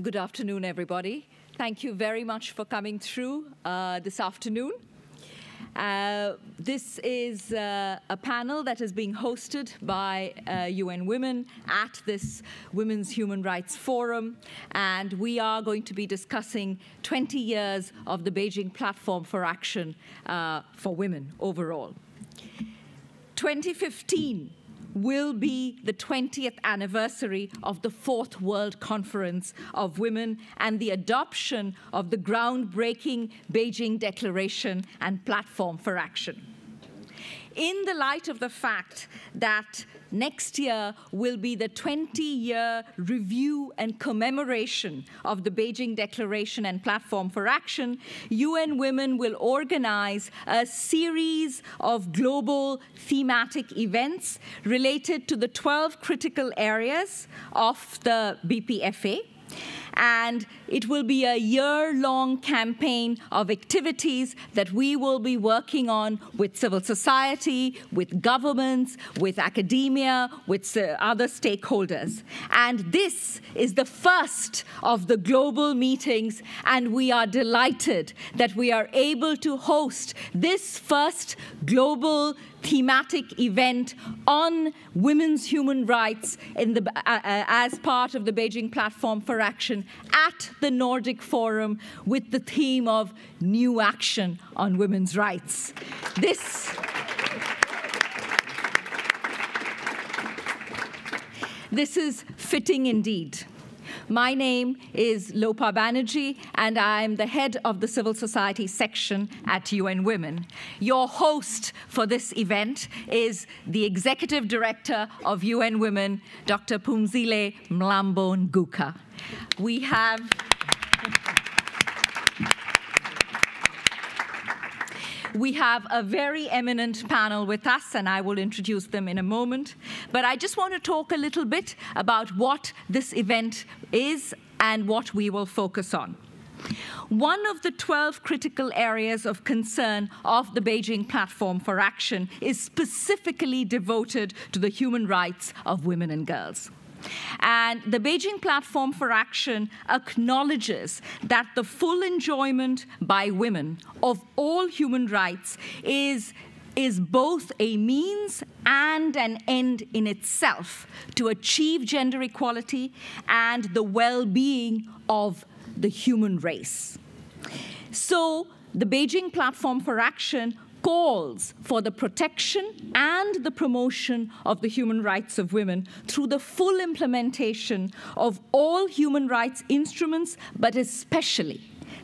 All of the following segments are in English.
Good afternoon, everybody. Thank you very much for coming through this afternoon. This is a panel that is being hosted by UN Women at this Women's Human Rights Forum, and we are going to be discussing 20 years of the Beijing Platform for Action for Women overall. 2015 will be the 20th anniversary of the Fourth World Conference of Women and the adoption of the groundbreaking Beijing Declaration and Platform for Action. In the light of the fact that next year will be the 20-year review and commemoration of the Beijing Declaration and Platform for Action, UN Women will organize a series of global thematic events related to the 12 critical areas of the BPFA. And it will be a year-long campaign of activities that we will be working on with civil society, with governments, with academia, with other stakeholders. And this is the first of the global meetings, and we are delighted that we are able to host this first global thematic event on women's human rights as part of the Beijing Platform for Action at the Nordic Forum with the theme of New Action on Women's Rights. This is fitting indeed. My name is Lopa Banerjee, and I'm the head of the civil society section at UN Women. Your host for this event is the executive director of UN Women, Dr. Phumzile Mlambo-Ngcuka. We have a very eminent panel with us, and I will introduce them in a moment. But I just want to talk a little bit about what this event is and what we will focus on. One of the 12 critical areas of concern of the Beijing Platform for Action is specifically devoted to the human rights of women and girls. And the Beijing Platform for Action acknowledges that the full enjoyment by women of all human rights is both a means and an end in itself to achieve gender equality and the well-being of the human race. So the Beijing Platform for Action calls for the protection and the promotion of the human rights of women through the full implementation of all human rights instruments, but especially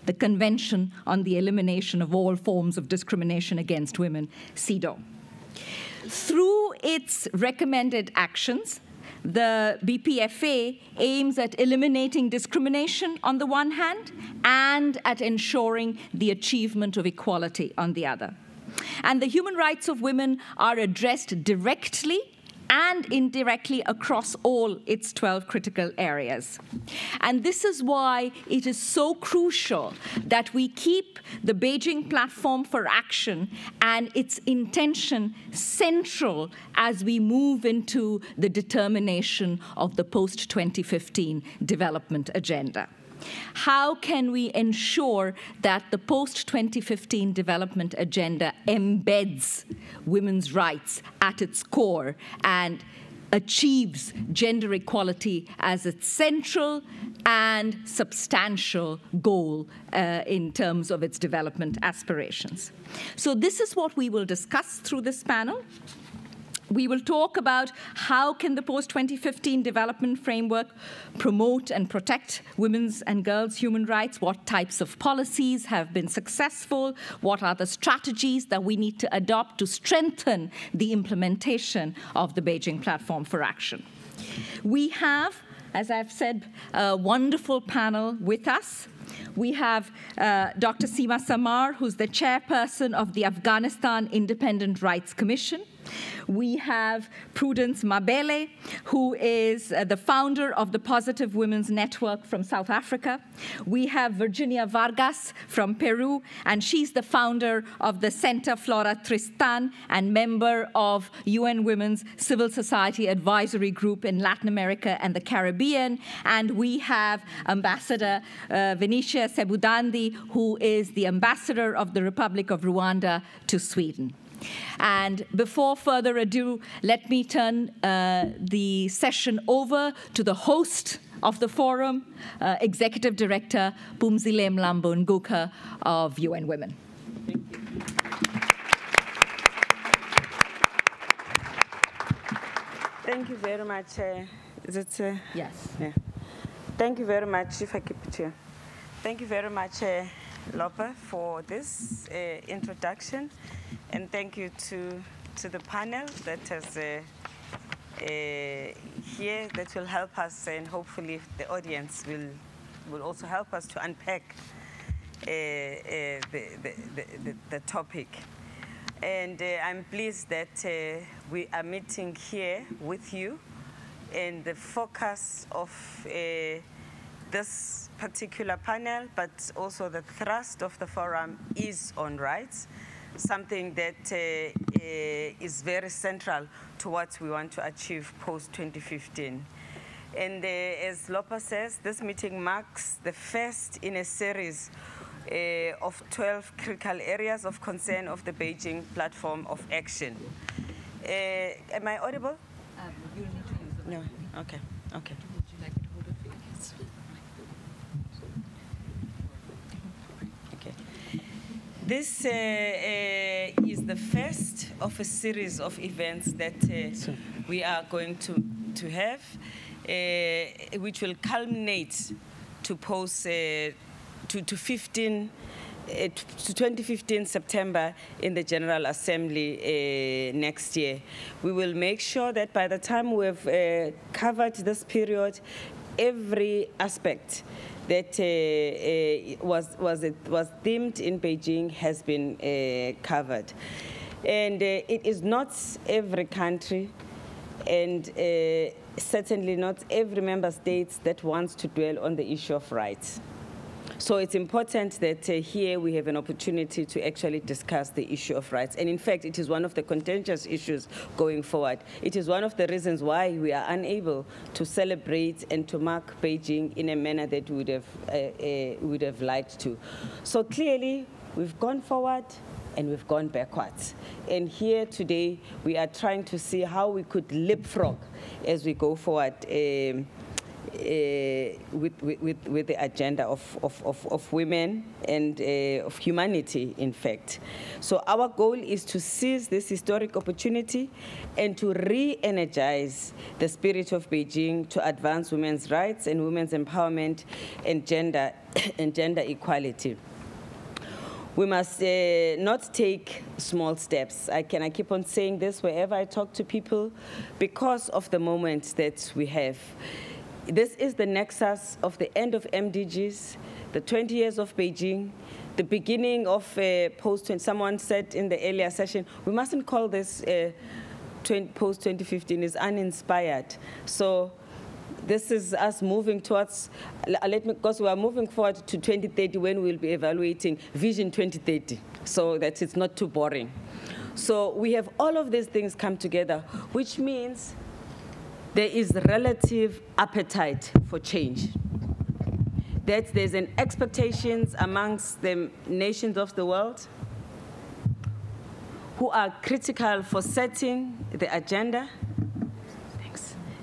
the Convention on the Elimination of All Forms of Discrimination Against Women, CEDAW. Through its recommended actions, the BPFA aims at eliminating discrimination on the one hand and at ensuring the achievement of equality on the other. And the human rights of women are addressed directly and indirectly across all its 12 critical areas. And this is why it is so crucial that we keep the Beijing Platform for Action and its intention central as we move into the determination of the post-2015 development agenda. How can we ensure that the post-2015 development agenda embeds women's rights at its core and achieves gender equality as its central and substantial goal in terms of its development aspirations? So this is what we will discuss through this panel. We will talk about how can the post-2015 development framework promote and protect women's and girls' human rights, what types of policies have been successful, what are the strategies that we need to adopt to strengthen the implementation of the Beijing Platform for Action. We have, as I've said, a wonderful panel with us. We have Dr. Simar, who's the chairperson of the Afghanistan Independent Rights Commission. We have Prudence Mabele, who is the founder of the Positive Women's Network from South Africa. We have Virginia Vargas from Peru, and she's the founder of the Center Flora Tristán and member of UN Women's Civil Society Advisory Group in Latin America and the Caribbean. And we have Ambassador Venetia Sebudandi, who is the ambassador of the Republic of Rwanda to Sweden. And before further ado, let me turn the session over to the host of the forum, Executive Director Phumzile Mlambo-Ngcuka of UN Women. Thank you very much. Is it? Yes. Yeah. Thank you very much, if I keep it here. Thank you very much, Lopa, for this introduction. And thank you to the panel that has here that will help us, and hopefully the audience will also help us to unpack the topic. And I'm pleased that we are meeting here with you, and the focus of this particular panel, but also the thrust of the forum is on rights, something that is very central to what we want to achieve post-2015. And as Lopa says, this meeting marks the first in a series of 12 critical areas of concern of the Beijing Platform of Action. Am I audible? You'll need to use the microphone. No, okay, okay. Would you like me to hold it for you? Yes. Okay. This is the first of a series of events that we are going to have, which will culminate to post to 2015 September in the General Assembly next year. We will make sure that by the time we've covered this period, every aspect that was themed in Beijing has been covered. And it is not every country and certainly not every member state that wants to dwell on the issue of rights. So it's important that here we have an opportunity to actually discuss the issue of rights. And in fact, it is one of the contentious issues going forward. It is one of the reasons why we are unable to celebrate and to mark Beijing in a manner that we would have liked to. So clearly, we've gone forward and we've gone backwards. And here today, we are trying to see how we could leapfrog as we go forward with the agenda of women and of humanity, in fact. So our goal is to seize this historic opportunity and to re-energize the spirit of Beijing to advance women's rights and women's empowerment and gender equality. We must not take small steps. I keep on saying this wherever I talk to people because of the moment that we have. This is the nexus of the end of MDGs, the 20 years of Beijing, the beginning of post-20. Someone said in the earlier session, we mustn't call this post-2015 is uninspired. So this is us moving towards, because we are moving forward to 2030 when we'll be evaluating Vision 2030, so that it's not too boring. So we have all of these things come together, which means there is relative appetite for change. That there's an expectations amongst the nations of the world who are critical for setting the agenda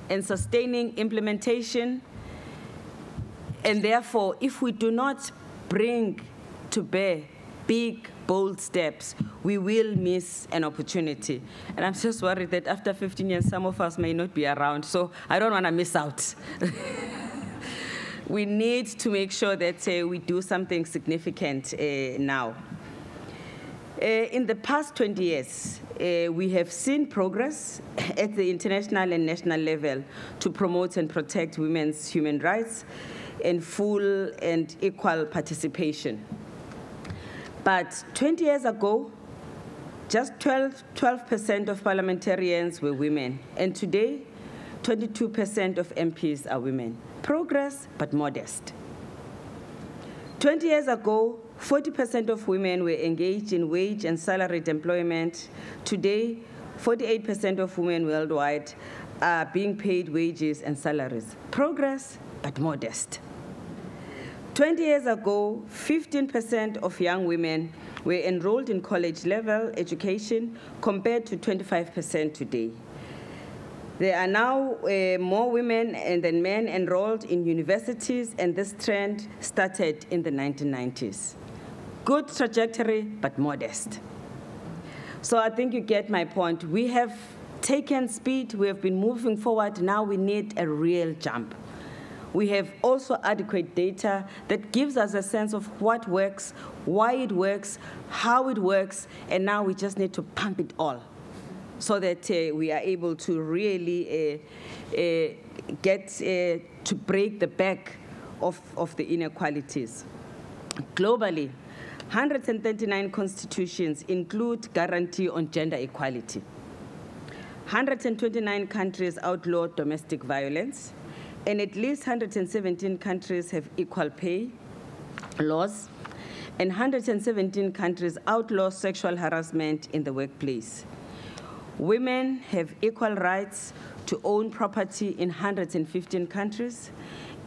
and sustaining implementation. And therefore, if we do not bring to bear big, bold steps, we will miss an opportunity. And I'm just worried that after 15 years, some of us may not be around, so I don't want to miss out. We need to make sure that we do something significant now. In the past 20 years, we have seen progress at the international and national level to promote and protect women's human rights and full and equal participation. But 20 years ago, just 12% of parliamentarians were women, and today, 22% of MPs are women. Progress, but modest. 20 years ago, 40% of women were engaged in wage and salaried employment. Today, 48% of women worldwide are being paid wages and salaries. Progress, but modest. 20 years ago, 15% of young women were enrolled in college-level education compared to 25% today. There are now more women than men enrolled in universities, and this trend started in the 1990s. Good trajectory, but modest. So I think you get my point. We have taken speed, we have been moving forward, now we need a real jump. We have also adequate data that gives us a sense of what works, why it works, how it works, and now we just need to pump it all so that we are able to really get to break the back of the inequalities. Globally, 139 constitutions include guarantee on gender equality. 129 countries outlaw domestic violence, and at least 117 countries have equal pay laws, and 117 countries outlaw sexual harassment in the workplace. Women have equal rights to own property in 115 countries.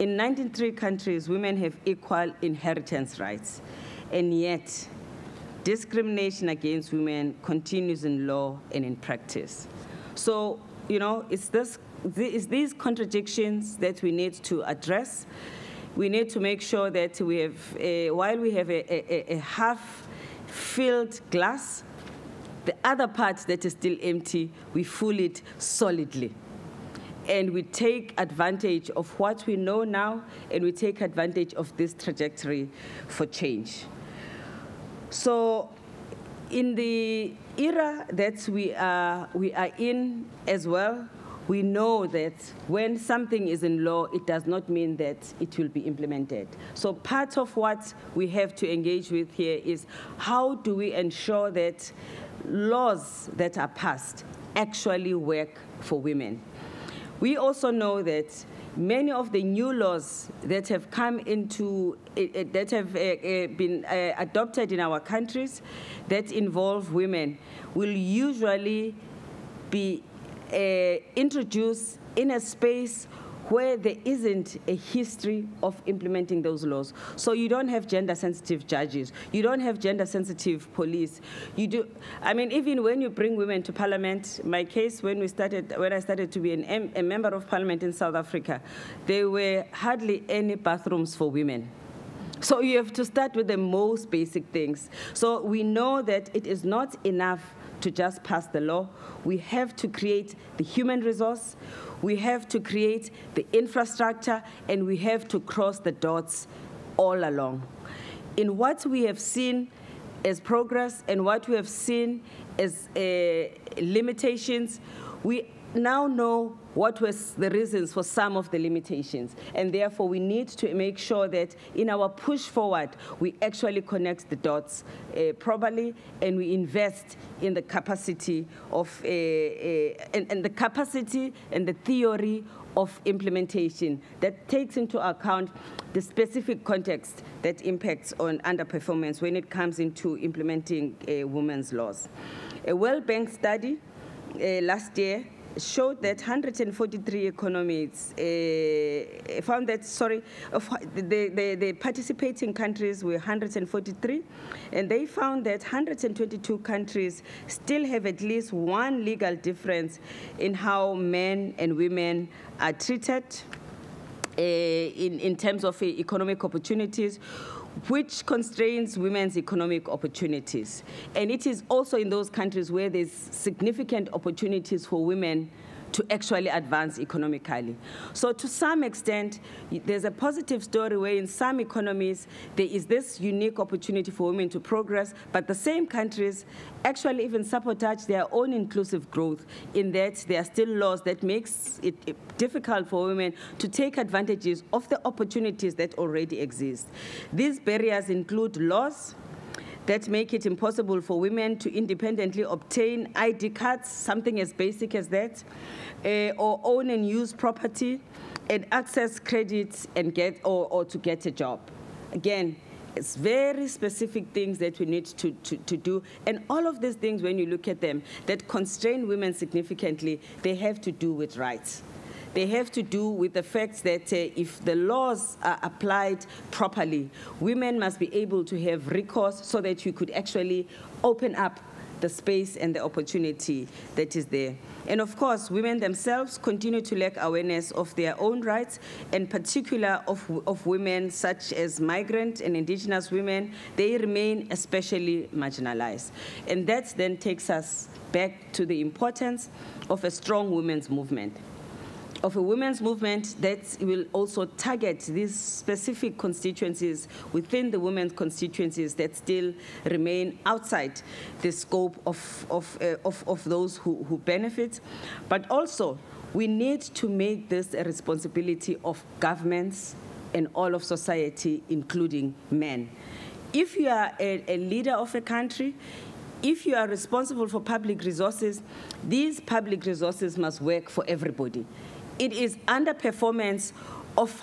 In 93 countries, women have equal inheritance rights. And yet, discrimination against women continues in law and in practice. So, you know, it's these contradictions that we need to address. We need to make sure that we have, while we have a half-filled glass, the other part that is still empty, we fill it solidly. And we take advantage of what we know now, and we take advantage of this trajectory for change. So in the era that we are in as well, we know that when something is in law, it does not mean that it will be implemented. So part of what we have to engage with here is how do we ensure that laws that are passed actually work for women. We also know that many of the new laws that have come into, that have been adopted in our countries that involve women will usually be introduced in a space where there isn't a history of implementing those laws. So you don't have gender-sensitive judges. You don't have gender-sensitive police. You do. I mean, even when you bring women to parliament, my case when I started to be a member of parliament in South Africa, there were hardly any bathrooms for women. So you have to start with the most basic things. So we know that it is not enough to just pass the law. We have to create the human resource. We have to create the infrastructure, and we have to cross the dots all along. In what we have seen as progress and what we have seen as limitations, we now know what was the reasons for some of the limitations. And therefore, we need to make sure that in our push forward, we actually connect the dots properly, and we invest in the capacity of, and the capacity and the theory of implementation that takes into account the specific context that impacts on underperformance when it comes into implementing women's laws. A World Bank study last year showed that 143 economies found that, the participating countries were 143, and they found that 122 countries still have at least one legal difference in how men and women are treated in terms of economic opportunities, which constrains women's economic opportunities. And it is also in those countries where there's significant opportunities for women to actually advance economically. So to some extent, there's a positive story where in some economies, there is this unique opportunity for women to progress, but the same countries actually even sabotage their own inclusive growth in that there are still laws that makes it difficult for women to take advantages of the opportunities that already exist. These barriers include laws that make it impossible for women to independently obtain ID cards, something as basic as that, or own and use property, and access credit and or to get a job. Again, it's very specific things that we need to do. And all of these things, when you look at them, that constrain women significantly, they have to do with rights. They have to do with the fact that if the laws are applied properly, women must be able to have recourse so that you could actually open up the space and the opportunity that is there. And of course, women themselves continue to lack awareness of their own rights, in particular of women such as migrant and indigenous women. They remain especially marginalized. And that then takes us back to the importance of a strong women's movement, of a women's movement that will also target these specific constituencies within the women's constituencies that still remain outside the scope of those who benefit. But also, we need to make this a responsibility of governments and all of society, including men. If you are a leader of a country, if you are responsible for public resources, these public resources must work for everybody. It is underperformance of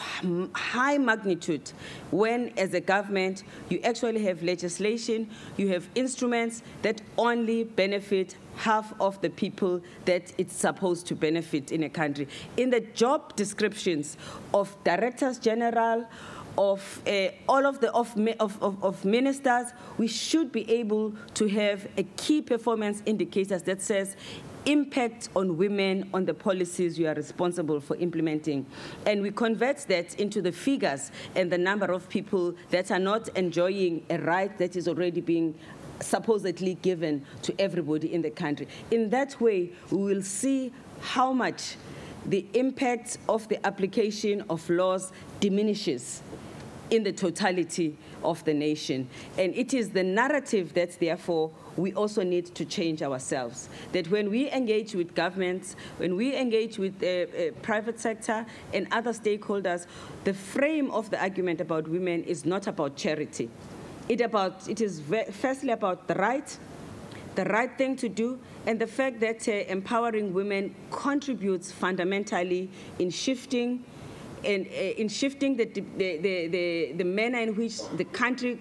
high magnitude when, as a government, you actually have legislation, you have instruments that only benefit half of the people that it's supposed to benefit in a country. In the job descriptions of directors general, of all of the ministers, we should be able to have a key performance indicators that says impact on women on the policies you are responsible for implementing. And we convert that into the figures and the number of people that are not enjoying a right that is already being supposedly given to everybody in the country. In that way, we will see how much the impact of the application of laws diminishes in the totality of the nation. And it is the narrative that, therefore, we also need to change ourselves. That when we engage with governments, when we engage with the private sector and other stakeholders, the frame of the argument about women is not about charity. It is firstly about the right thing to do, and the fact that empowering women contributes fundamentally in shifting the manner in which the country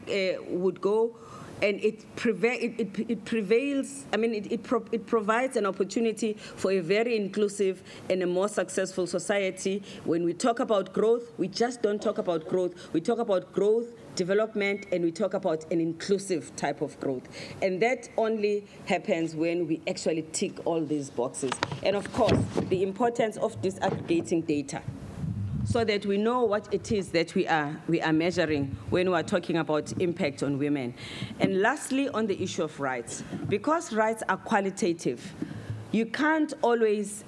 would go, and it prevails. I mean, it provides an opportunity for a very inclusive and a more successful society. When we talk about growth, we just don't talk about growth. We talk about growth, development, and we talk about an inclusive type of growth. And that only happens when we actually tick all these boxes. And of course, the importance of disaggregating data, so that we know what it is that we are measuring when we are talking about impact on women. And lastly, on the issue of rights, because rights are qualitative, you can't always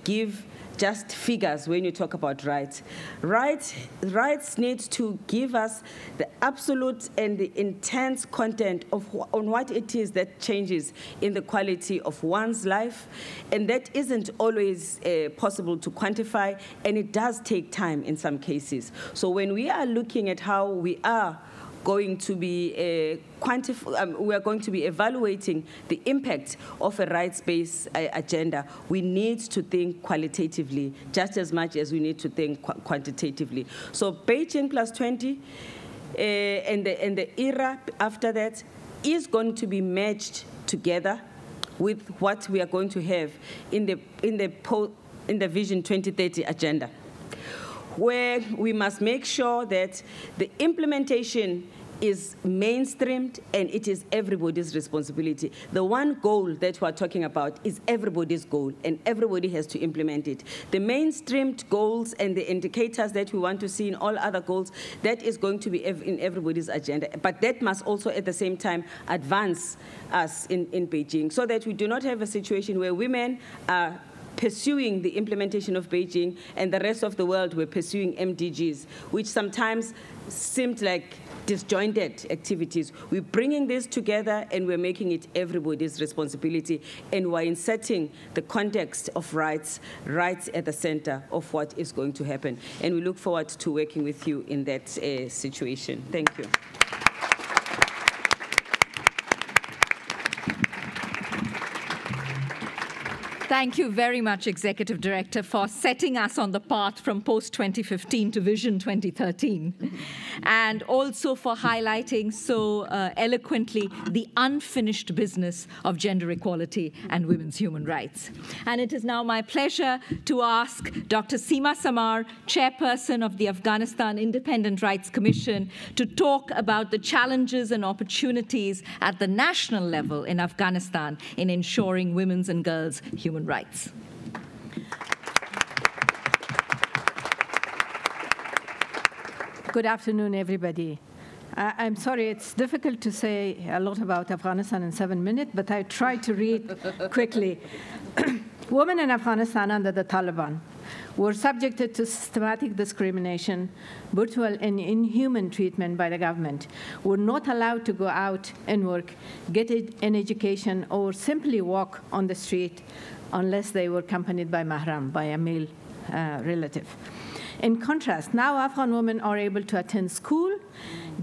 give just figures when you talk about rights. Rights need to give us the absolute and the intense content on what it is that changes in the quality of one's life, and that isn't always possible to quantify, and it does take time in some cases. So when we are looking at how we are going to be we are going to be evaluating the impact of a rights-based agenda, we need to think qualitatively just as much as we need to think quantitatively. So Beijing+20 and the era after that is going to be merged together with what we are going to have in the Vision 2030 agenda, where we must make sure that the implementation is mainstreamed and it is everybody's responsibility. The one goal that we're talking about is everybody's goal, and everybody has to implement it. The mainstreamed goals and the indicators that we want to see in all other goals, that is going to be in everybody's agenda. But that must also at the same time advance us in Beijing, so that we do not have a situation where women are pursuing the implementation of Beijing and the rest of the world were pursuing MDGs, which sometimes seemed like disjointed activities. We're bringing this together and we're making it everybody's responsibility, and we're inserting the context of rights at the center of what is going to happen. And we look forward to working with you in that situation. Thank you. Thank you very much, Executive Director, for setting us on the path from post-2015 to Vision 2013, and also for highlighting so eloquently the unfinished business of gender equality and women's human rights. And it is now my pleasure to ask Dr. Sima Simar, Chairperson of the Afghanistan Independent Rights Commission, to talk about the challenges and opportunities at the national level in Afghanistan in ensuring women's and girls' human rights. Good afternoon, everybody. I'm sorry, it's difficult to say a lot about Afghanistan in 7 minutes, but I try to read quickly. Women in Afghanistan under the Taliban were subjected to systematic discrimination, brutal and inhuman treatment by the government, were not allowed to go out and work, get an education, or simply walk on the street unless they were accompanied by mahram, by a male relative. In contrast, now Afghan women are able to attend school,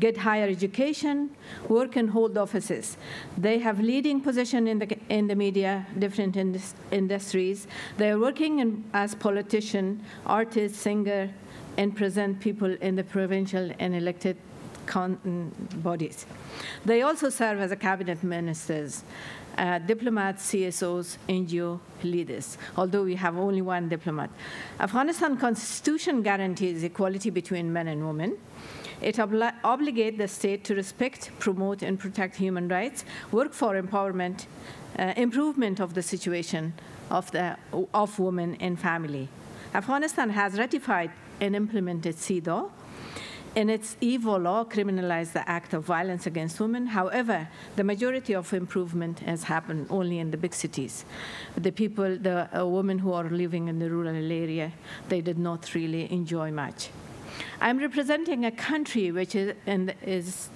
get higher education, work and hold offices. They have leading position in the media, different industries. They are working as politicians, artists, singer, and present people in the provincial and elected bodies. They also serve as a cabinet ministers, diplomats, CSOs, NGO leaders, although we have only one diplomat. Afghanistan Constitution guarantees equality between men and women. It obligates the state to respect, promote, and protect human rights, work for empowerment, improvement of the situation of women and family. Afghanistan has ratified and implemented CEDAW, and its EVO law criminalized the act of violence against women. However, the majority of improvement has happened only in the big cities. The people, the women who are living in the rural area, they did not really enjoy much. I'm representing a country which is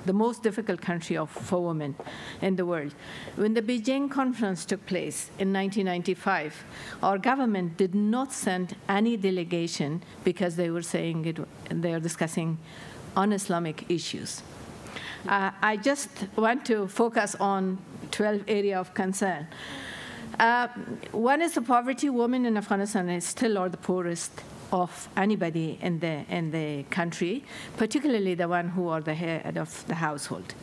the most difficult country for women in the world. When the Beijing conference took place in 1995, our government did not send any delegation because they were saying they are discussing un-Islamic issues. I just want to focus on 12 areas of concern. One is the poverty. Women in Afghanistan still are the poorest of anybody in the country, particularly the one who are the head of the household.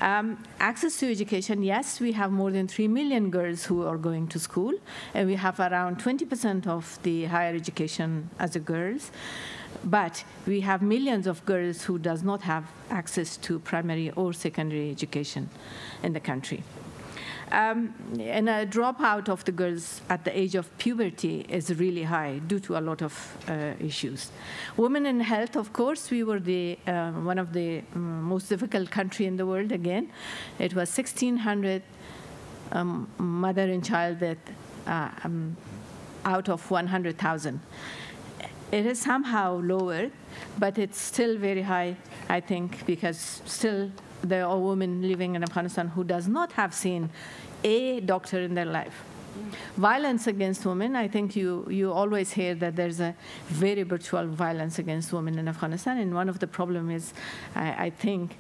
Access to education, yes, we have more than 3 million girls who are going to school, and we have around 20% of the higher education as a girls. But we have millions of girls who does not have access to primary or secondary education in the country. And a dropout of the girls at the age of puberty is really high due to a lot of issues. Women in health, of course, we were one of the most difficult country in the world again. It was 1,600 mother and child death out of 100,000. It is somehow lower, but it's still very high, I think, because still there are women living in Afghanistan who does not have seen a doctor in their life. Violence against women, I think you always hear that there's a very brutal violence against women in Afghanistan, and one of the problems is, I think,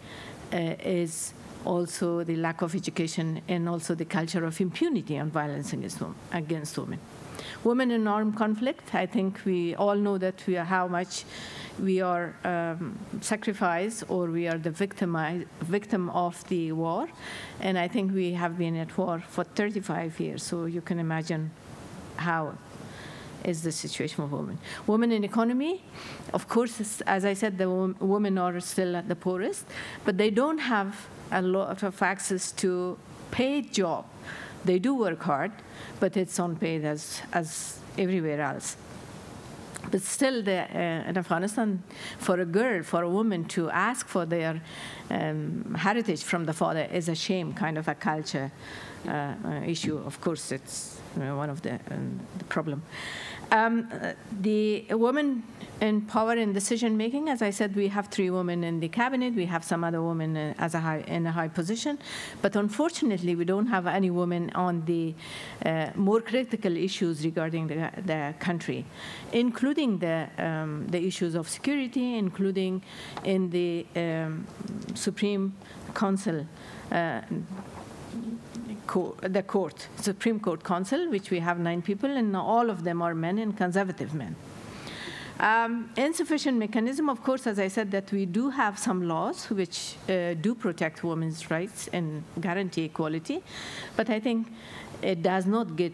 is also the lack of education and also the culture of impunity on violence against women. Women in armed conflict, I think we all know that how much we are sacrificed, or we are the victim of the war. And I think we have been at war for 35 years, so you can imagine how is the situation of women. Women in economy, of course, as I said, the women are still the poorest, but they don't have a lot of access to paid job. They do work hard, but it's unpaid as everywhere else. But still, in Afghanistan, for a girl, for a woman to ask for their heritage from the father is a shame, kind of a culture issue. Of course, it's one of the problem. The women in power and decision-making, as I said, we have 3 women in the cabinet. We have some other women in a high position. But unfortunately, we don't have any women on the more critical issues regarding the country, including the issues of security, including in the Supreme Council. Supreme Court Council, which we have 9 people, and all of them are men and conservative men. Insufficient mechanism, of course, as I said, that we do have some laws which do protect women's rights and guarantee equality, but I think it does not get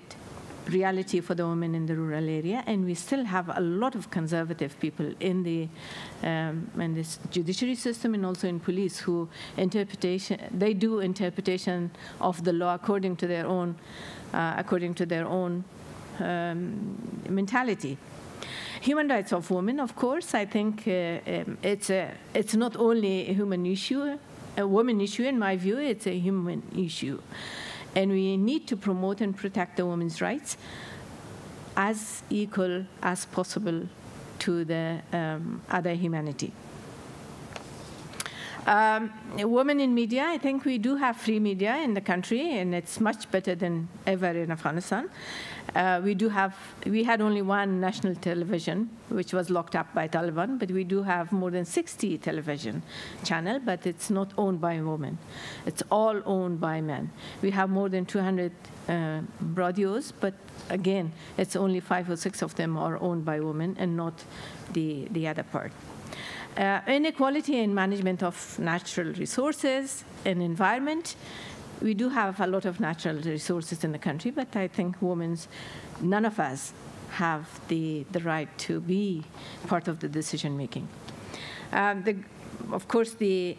reality for the women in the rural area, and we still have a lot of conservative people in this judiciary system and also in police who they do interpretation of the law according to their own mentality. Human rights of women, of course, I think it's not only a human issue, a woman issue. In my view, it's a human issue. And we need to promote and protect the women's rights as equal as possible to the other humanity. Women in media, I think we do have free media in the country, and it's much better than ever in Afghanistan. We had only one national television, which was locked up by Taliban, but we do have more than 60 television channels, but it's not owned by women. It's all owned by men. We have more than 200 radios, but again, it's only 5 or 6 of them are owned by women and not the other part. Inequality in management of natural resources and environment. We do have a lot of natural resources in the country, but I think none of us have the right to be part of the decision making. Of course, the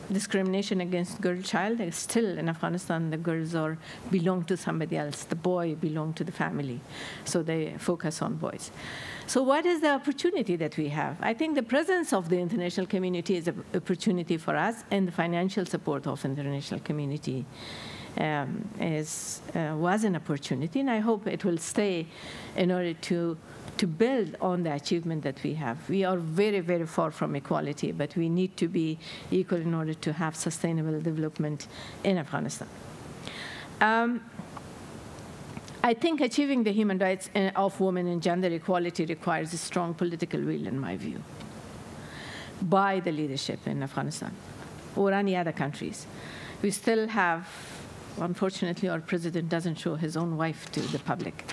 discrimination against girl child is still in Afghanistan. The girls belong to somebody else. The boy belong to the family, so they focus on boys. So what is the opportunity that we have? I think the presence of the international community is an opportunity for us, and the financial support of the international community was an opportunity, and I hope it will stay in order to build on the achievement that we have. We are very, very far from equality, but we need to be equal in order to have sustainable development in Afghanistan. I think achieving the human rights of women and gender equality requires a strong political will, in my view, by the leadership in Afghanistan or any other countries. We still have, unfortunately, our president doesn't show his own wife to the public.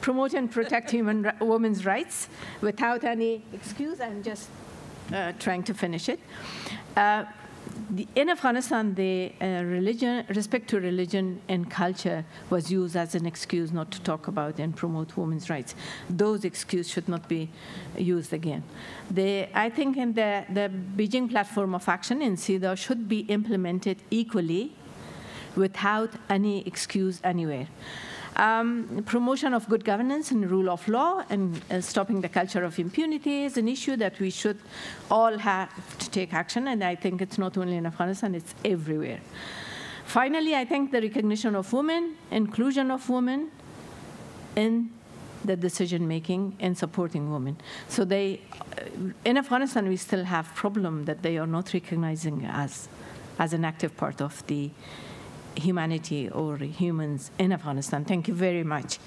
Promote and protect women's rights without any excuse. I'm just trying to finish it. In Afghanistan, the respect to religion and culture was used as an excuse not to talk about and promote women's rights. Those excuses should not be used again. I think in the Beijing Platform of Action in CEDAW should be implemented equally without any excuse anywhere. Promotion of good governance and rule of law and stopping the culture of impunity is an issue that we should all have to take action, and I think it's not only in Afghanistan, it's everywhere. Finally, I think the recognition of women, inclusion of women in the decision-making and supporting women. So in Afghanistan, we still have problem that they are not recognizing us as an active part of the humanity or humans in Afghanistan. Thank you very much.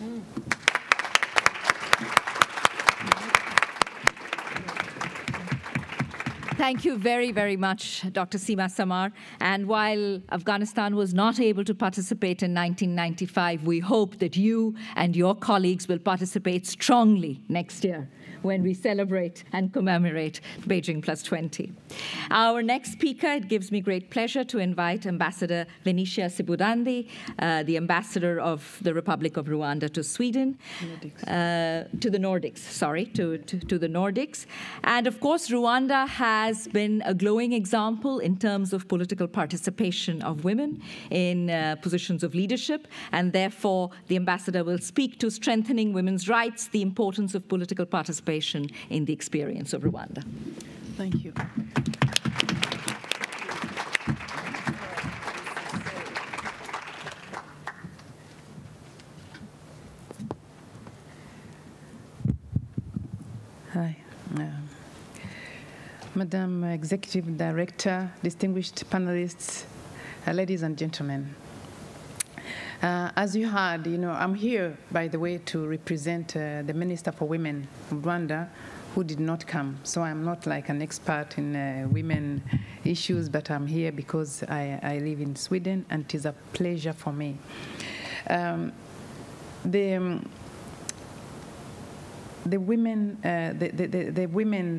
Thank you very, very much, Dr. Sima Samar. And while Afghanistan was not able to participate in 1995, we hope that you and your colleagues will participate strongly next year when we celebrate and commemorate Beijing+20. Our next speaker, it gives me great pleasure to invite Ambassador Venetia Sibudandi, the ambassador of the Republic of Rwanda to Sweden, to the Nordics. And of course, Rwanda has been a glowing example in terms of political participation of women in positions of leadership, and therefore the ambassador will speak to strengthening women's rights, the importance of political participation in the experience of Rwanda. Thank you. Hi. Madam Executive Director, distinguished panelists, ladies and gentlemen. As you heard, I'm here, by the way, to represent the Minister for Women from Rwanda, who did not come. So I'm not like an expert in women issues, but I'm here because I live in Sweden, and it is a pleasure for me. The women,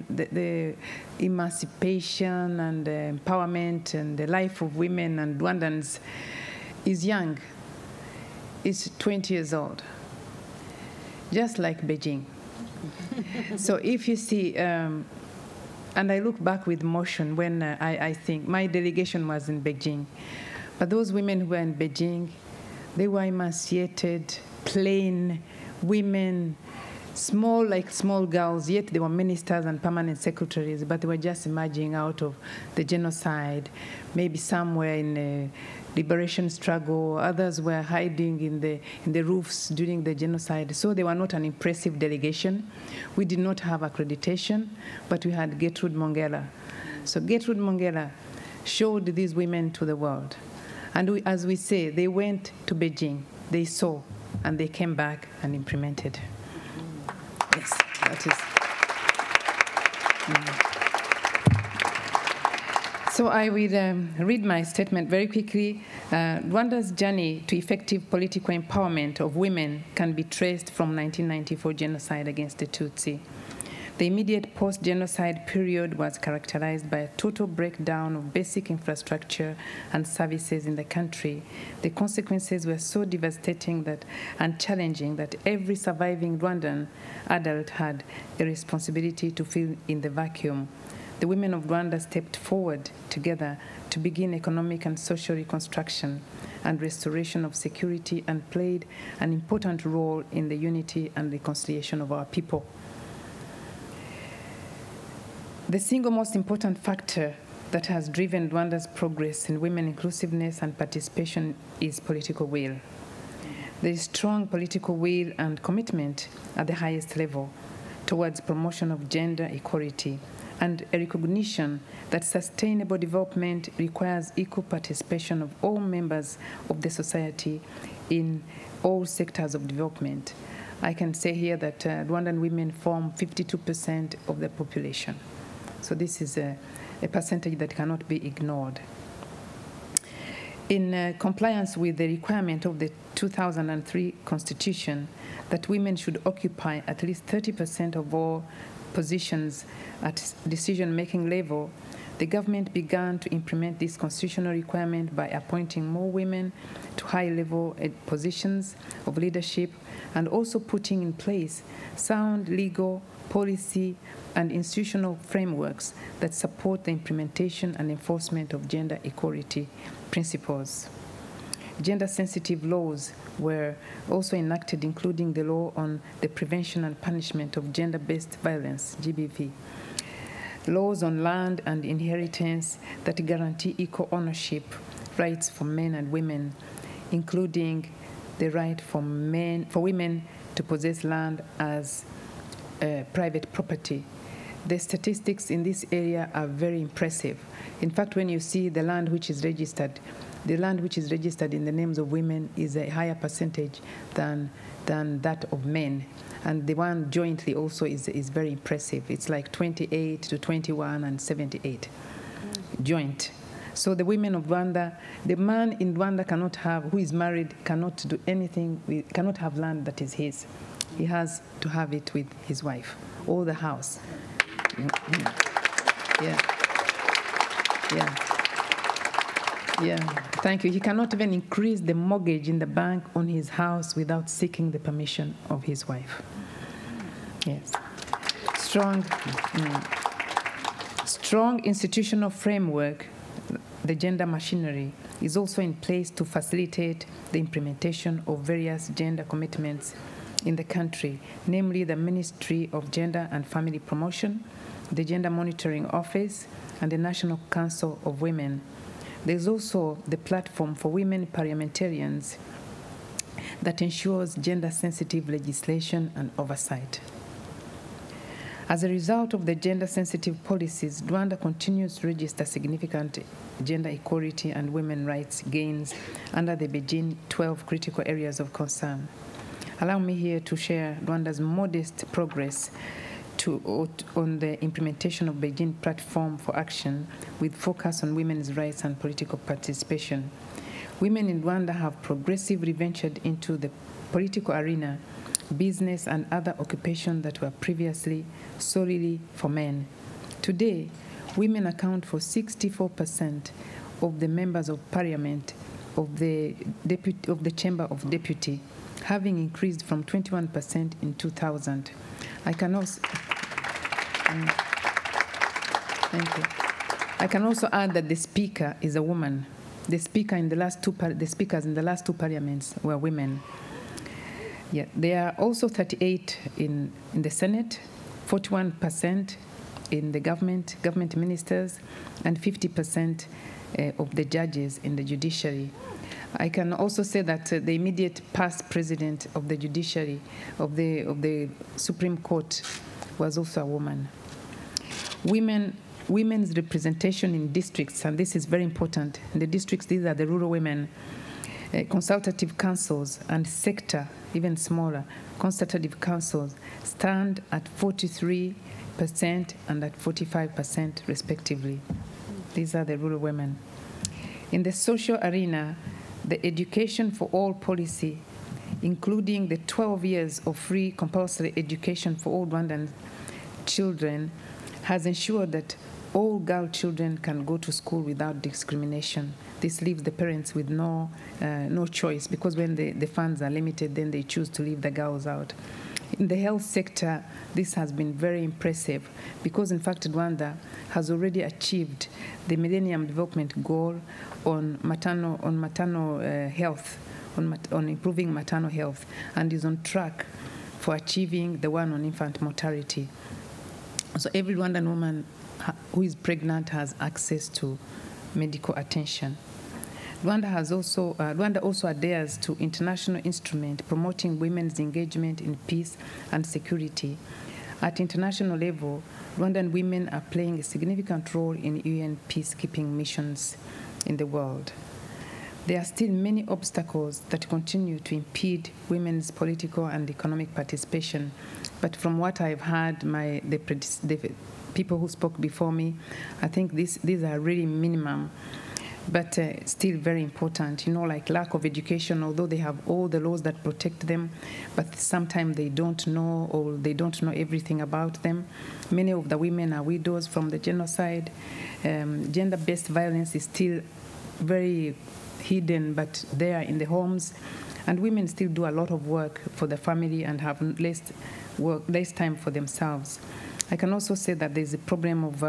the emancipation and empowerment and the life of women and Rwandans is young. It's 20 years old, just like Beijing. So if you see, and I look back with emotion when I think my delegation was in Beijing, but those women who were in Beijing, they were emancipated, plain women, small, like small girls, yet they were ministers and permanent secretaries, but they were just emerging out of the genocide, maybe somewhere in a liberation struggle. Others were hiding in the roofs during the genocide. So they were not an impressive delegation. We did not have accreditation, but we had Gertrude Mongella. So Gertrude Mongella showed these women to the world. And as we say, they went to Beijing, they saw, and they came back and implemented. Yes, that is. So I will read my statement very quickly. Rwanda's journey to effective political empowerment of women can be traced from 1994 genocide against the Tutsi. The immediate post-genocide period was characterized by a total breakdown of basic infrastructure and services in the country. The consequences were so devastating and challenging that every surviving Rwandan adult had a responsibility to fill in the vacuum. The women of Rwanda stepped forward together to begin economic and social reconstruction and restoration of security, and played an important role in the unity and reconciliation of our people. The single most important factor that has driven Rwanda's progress in women inclusiveness and participation is political will. There is strong political will and commitment at the highest level towards promotion of gender equality, and a recognition that sustainable development requires equal participation of all members of the society in all sectors of development. I can say here that Rwandan women form 52% of the population. So this is a percentage that cannot be ignored. In compliance with the requirement of the 2003 Constitution that women should occupy at least 30% of all positions at decision-making level, the government began to implement this constitutional requirement by appointing more women to high-level positions of leadership, and also putting in place sound legal, policy, and institutional frameworks that support the implementation and enforcement of gender equality principles. Gender-sensitive laws were also enacted, including the law on the prevention and punishment of gender-based violence, GBV, laws on land and inheritance that guarantee equal ownership rights for men and women, including the right for women to possess land as private property. The statistics in this area are very impressive. In fact, when you see the land which is registered, the land which is registered in the names of women is a higher percentage than that of men. And the one jointly also is very impressive. It's like 28 to 21 and 78 joint. So the women of Rwanda, the man in Rwanda cannot have, who is married, cannot do anything, cannot have land that is his. He has to have it with his wife, or the house. Yeah, thank you. He cannot even increase the mortgage in the bank on his house without seeking the permission of his wife. Yes. Strong institutional framework, the gender machinery, is also in place to facilitate the implementation of various gender commitments in the country, namely the Ministry of Gender and Family Promotion, the Gender Monitoring Office, and the National Council of Women. There's also the Platform for Women Parliamentarians that ensures gender-sensitive legislation and oversight. As a result of the gender-sensitive policies, Rwanda continues to register significant gender equality and women's rights gains under the Beijing 12 critical areas of concern. Allow me here to share Rwanda's modest progress on the implementation of Beijing Platform for Action with focus on women's rights and political participation. Women in Rwanda have progressively ventured into the political arena, business, and other occupations that were previously solely for men. Today, women account for 64% of the members of parliament of the Chamber of Deputy, having increased from 21% in 2000. I can also thank you. I can also add that the speaker is a woman. The speakers in the last two parliaments were women. Yeah, there are also 38 in the Senate, 41% in the government ministers, and 50% of the judges in the judiciary. I can also say that the immediate past president of the judiciary of the Supreme Court was also a woman. Women's representation in districts, and this is very important. In the districts, these are the rural women, consultative councils and sector, even smaller, consultative councils stand at 43% and at 45% respectively. These are the rural women. In the social arena, the education for all policy, including the 12 years of free compulsory education for all Rwandan children, has ensured that all girl children can go to school without discrimination. This leaves the parents with no choice, because when the funds are limited, then they choose to leave the girls out. In the health sector, this has been very impressive, because in fact Rwanda has already achieved the Millennium Development Goal on maternal health, on improving maternal health, and is on track for achieving the one on infant mortality. So every Rwandan woman who is pregnant has access to medical attention. Rwanda also adheres to international instruments promoting women's engagement in peace and security. At international level, Rwandan women are playing a significant role in UN peacekeeping missions in the world. There are still many obstacles that continue to impede women's political and economic participation, but from what I've heard, the people who spoke before me, I think these are really minimum, but still very important. You know, like lack of education, although they have all the laws that protect them, but sometimes they don't know, or they don't know everything about them. Many of the women are widows from the genocide. Gender-based violence is still very hidden, but they are in the homes. And women still do a lot of work for the family and have less time for themselves. I can also say that there's a problem of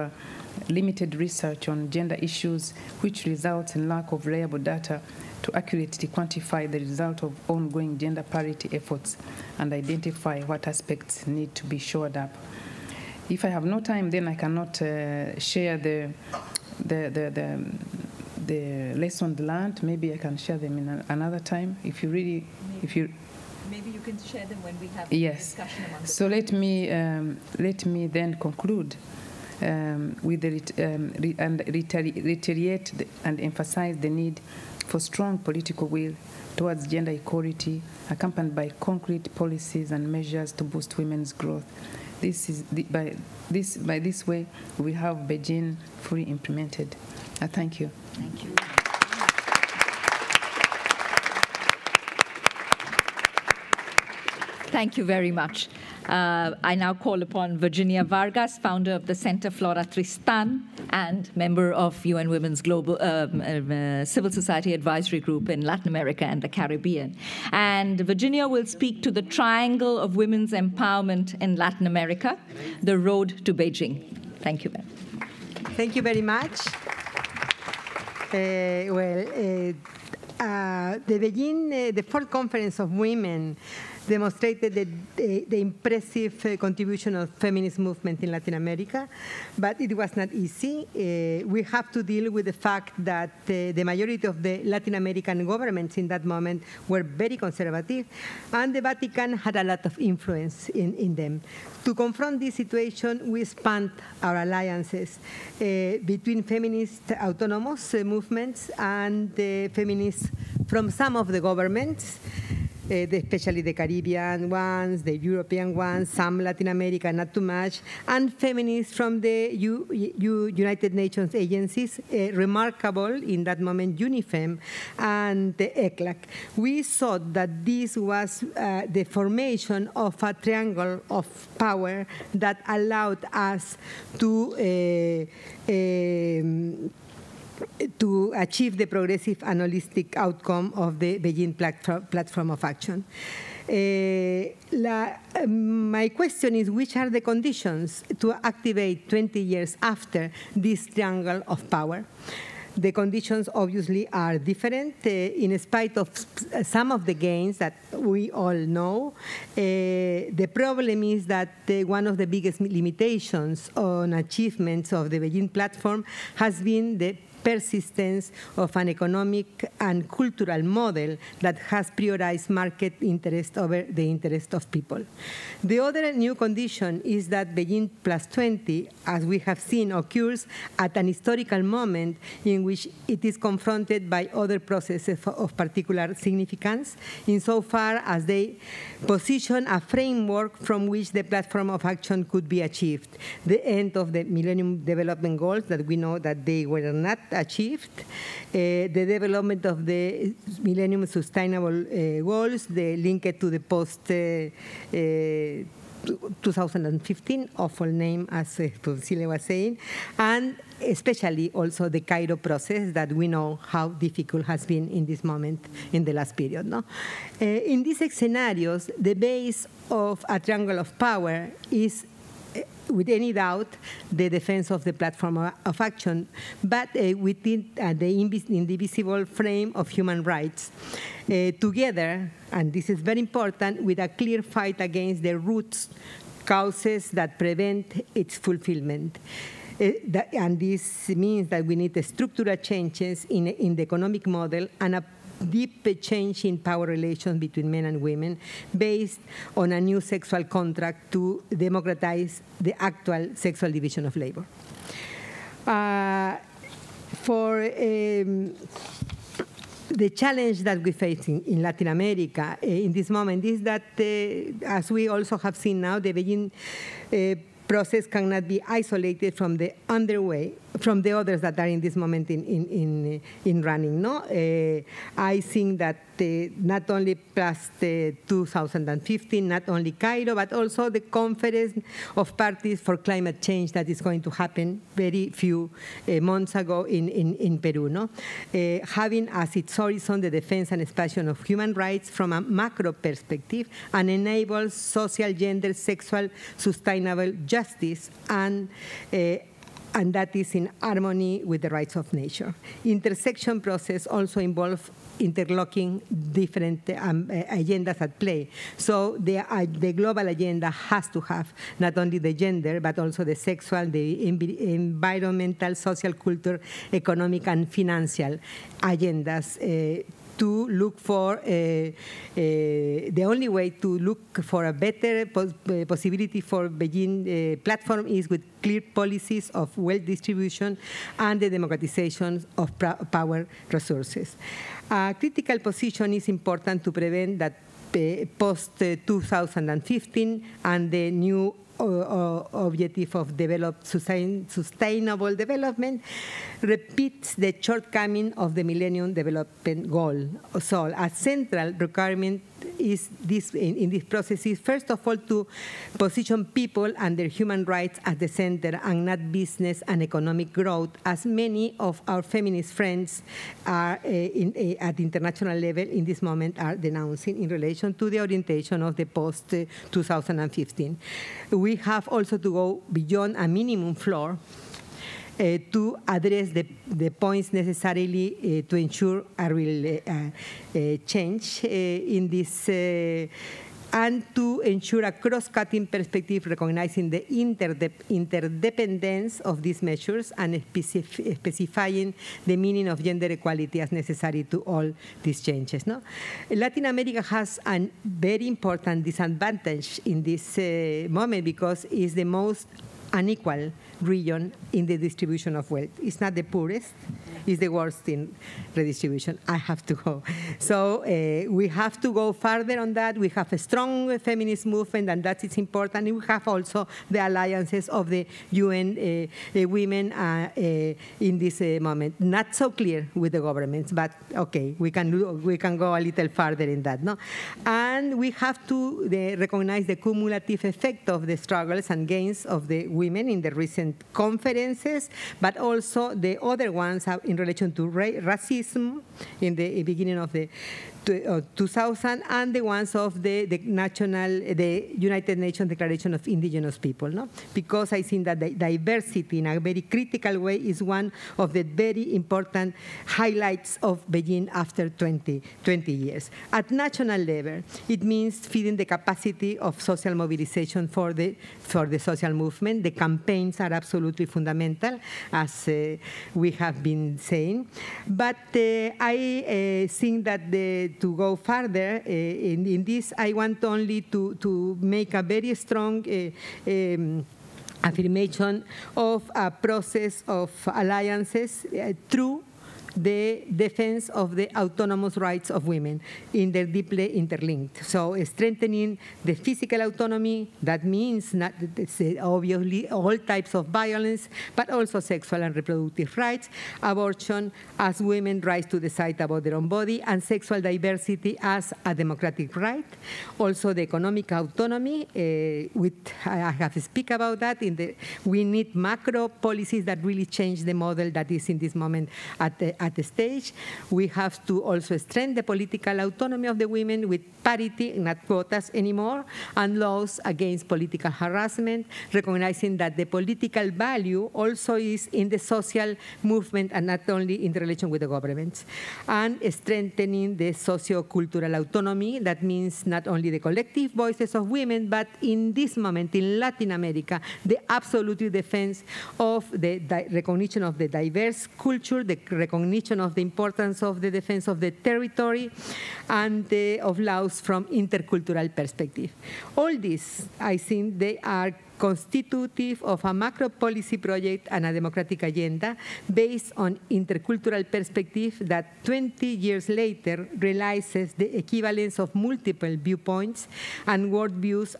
limited research on gender issues, which results in lack of reliable data to accurately quantify the result of ongoing gender parity efforts and identify what aspects need to be shored up. If I have no time, then I cannot share the lessons learned. Maybe I can share them in another time. Maybe you can share them when we have the discussion among the So let me then conclude with reiterate and emphasize the need for strong political will towards gender equality, accompanied by concrete policies and measures to boost women's growth. By this way, we have Beijing fully implemented. Thank you. Thank you. Thank you very much. I now call upon Virginia Vargas, founder of the Center Flora Tristán and member of UN Women's Global Civil Society Advisory Group in Latin America and the Caribbean. And Virginia will speak to the triangle of women's empowerment in Latin America, the road to Beijing. Thank you, ma'am. Thank you very much. The Beijing, the fourth conference of women demonstrated the impressive contribution of feminist movement in Latin America, but it was not easy. We have to deal with the fact that the majority of the Latin American governments in that moment were very conservative, and the Vatican had a lot of influence in them. To confront this situation, we expand our alliances between feminist autonomous movements and feminists from some of the governments. especially the Caribbean ones, the European ones, some Latin America, not too much, and feminists from the United Nations agencies, remarkable in that moment, UNIFEM and the ECLAC. We thought that this was the formation of a triangle of power that allowed us to achieve the progressive and holistic outcome of the Beijing platform of action. My question is, which are the conditions to activate 20 years after this triangle of power? The conditions obviously are different. In spite of some of the gains that we all know, the problem is that one of the biggest limitations on achievements of the Beijing platform has been the persistence of an economic and cultural model that has prioritized market interest over the interest of people. The other new condition is that Beijing +20, as we have seen, occurs at an historical moment in which it is confronted by other processes of particular significance, insofar as they position a framework from which the platform of action could be achieved. The end of the Millennium Development Goals, that we know that they were not achieved, the development of the Millennium Sustainable Goals, the linked to the post-2015, awful name, as Phumzile was saying, and especially also the Cairo process that we know how difficult has been in this moment in the last period. No? In these scenarios, the base of a triangle of power is, with any doubt, the defense of the platform of action, but within the indivisible frame of human rights, together, and this is very important, with a clear fight against the root causes that prevent its fulfillment. And this means that we need structural changes in the economic model and a deep change in power relations between men and women based on a new sexual contract to democratize the actual sexual division of labor. For the challenge that we face in Latin America in this moment is that, as we also have seen now, the Beijing process cannot be isolated from the others that are in this moment in running. No, I think that not only plus 2015, not only Cairo, but also the Conference of Parties for Climate Change that is going to happen very few months ago in Peru. No, having as its horizon the defense and expansion of human rights from a macro perspective and enables social, gender, sexual, sustainable justice and that is in harmony with the rights of nature. Intersection process also involves interlocking different agendas at play. So the global agenda has to have not only the gender, but also the sexual, the environmental, social, cultural, economic, and financial agendas to look for the only way to look for a better possibility for Beijing platform is with clear policies of wealth distribution and the democratization of power resources. A critical position is important to prevent that post-2015 and the new objective of sustainable development repeats the shortcoming of the Millennium Development Goal. So a central requirement is in this process is, first of all, to position people and their human rights at the center and not business and economic growth, as many of our feminist friends are at the international level in this moment are denouncing in relation to the orientation of the post-2015. We have also to go beyond a minimum floor to address the points necessarily to ensure a real change in this and to ensure a cross-cutting perspective recognizing the interdependence of these measures and specifying the meaning of gender equality as necessary to all these changes. No? Latin America has a very important disadvantage in this moment because it's the most unequal region in the distribution of wealth. It's not the poorest, it's the worst in redistribution. I have to go. So we have to go further on that. We have a strong feminist movement, and that is important. And we have also the alliances of the UN women in this moment. Not so clear with the governments, but okay, we can go a little further in that. No? And we have to recognize the cumulative effect of the struggles and gains of the women in the recent conferences, but also the other ones in relation to racism in the beginning of the 2000, and the ones of the United Nations Declaration of Indigenous People, no? Because I think that the diversity in a very critical way is one of the very important highlights of Beijing after 20 years. At national level, it means feeding the capacity of social mobilization for the social movement. The campaigns are absolutely fundamental, as we have been saying. But I think that to go further in this, I want only to make a very strong affirmation of a process of alliances through the defense of the autonomous rights of women. They're deeply interlinked. So strengthening the physical autonomy, that means not obviously all types of violence, but also sexual and reproductive rights, abortion as women's rights to decide about their own body, and sexual diversity as a democratic right. Also the economic autonomy, I have to speak about that. We need macro policies that really change the model that is in this moment at the stage. We have to also strengthen the political autonomy of the women with parity, not quotas anymore, and laws against political harassment, recognizing that the political value also is in the social movement and not only in the relation with the governments. And strengthening the socio-cultural autonomy, that means not only the collective voices of women, but in this moment in Latin America, the absolute defense of the recognition of the diverse culture, the recognition of the importance of the defense of the territory, and of laws from intercultural perspective. All this, I think, they are constitutive of a macro policy project and a democratic agenda based on intercultural perspective that 20 years later realizes the equivalence of multiple viewpoints and worldviews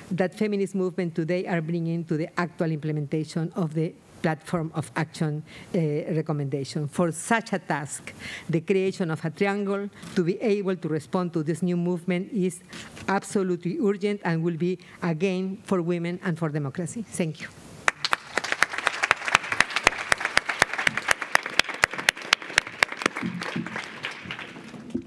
that feminist movement today are bringing to the actual implementation of the platform of action recommendation. For such a task, the creation of a triangle to be able to respond to this new movement is absolutely urgent and will be a gain for women and for democracy. Thank you.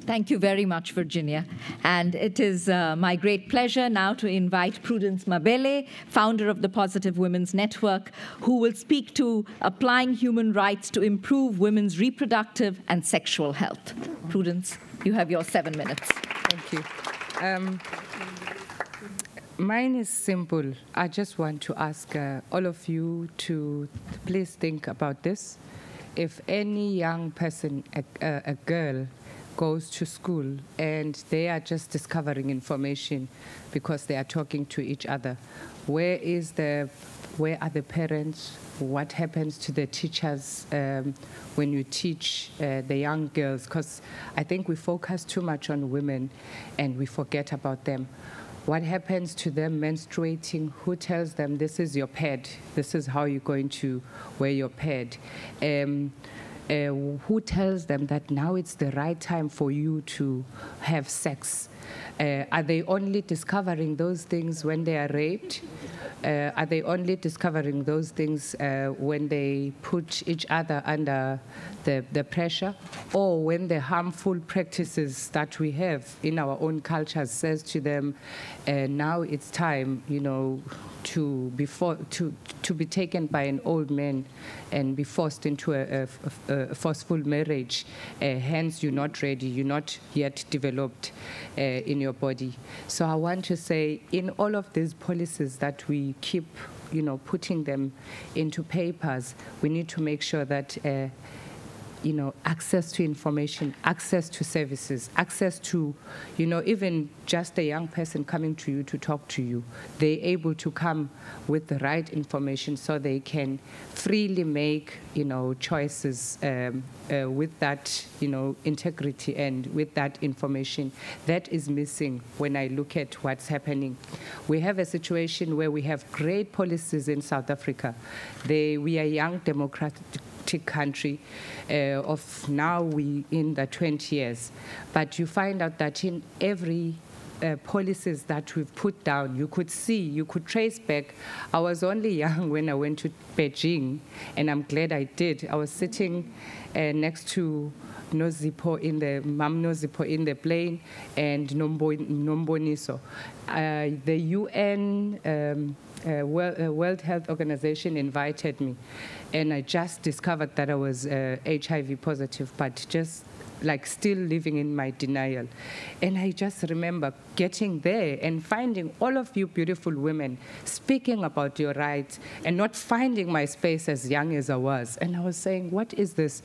Thank you very much, Virginia. And it is my great pleasure now to invite Prudence Mabele, founder of the Positive Women's Network, who will speak to applying human rights to improve women's reproductive and sexual health. Prudence, you have your 7 minutes. Thank you. Mine is simple. I just want to ask all of you to please think about this. If any young person, a girl, goes to school and they are just discovering information because they are talking to each other, where are the parents? What happens to the teachers when you teach the young girls? Because I think we focus too much on women and we forget about them. What happens to them menstruating? Who tells them this is your pad? This is how you're going to wear your pad? Who tells them that now it's the right time for you to have sex? Are they only discovering those things when they are raped? Are they only discovering those things when they put each other under the pressure? Or when the harmful practices that we have in our own cultures says to them, now it's time, to be taken by an old man and be forced into a forceful marriage. Hence, you're not ready, you're not yet developed in your body. So I want to say, in all of these policies that we keep, putting them into papers, we need to make sure that access to information, access to services, access to, even just a young person coming to you to talk to you. They're able to come with the right information so they can freely make, choices with that, integrity and with that information. That is missing when I look at what's happening. We have a situation where we have great policies in South Africa. We are a young democratic country of now we in the 20 years. But you find out that in every policies that we've put down, you could trace back. I was only young when I went to Beijing, and I'm glad I did. I was sitting next to Nozipho in the plane, and Nomboniso. The UN World Health Organization invited me, and I just discovered that I was HIV positive, but just still living in my denial. And I just remember getting there and finding all of you beautiful women speaking about your rights and not finding my space as young as I was. And I was saying, what is this?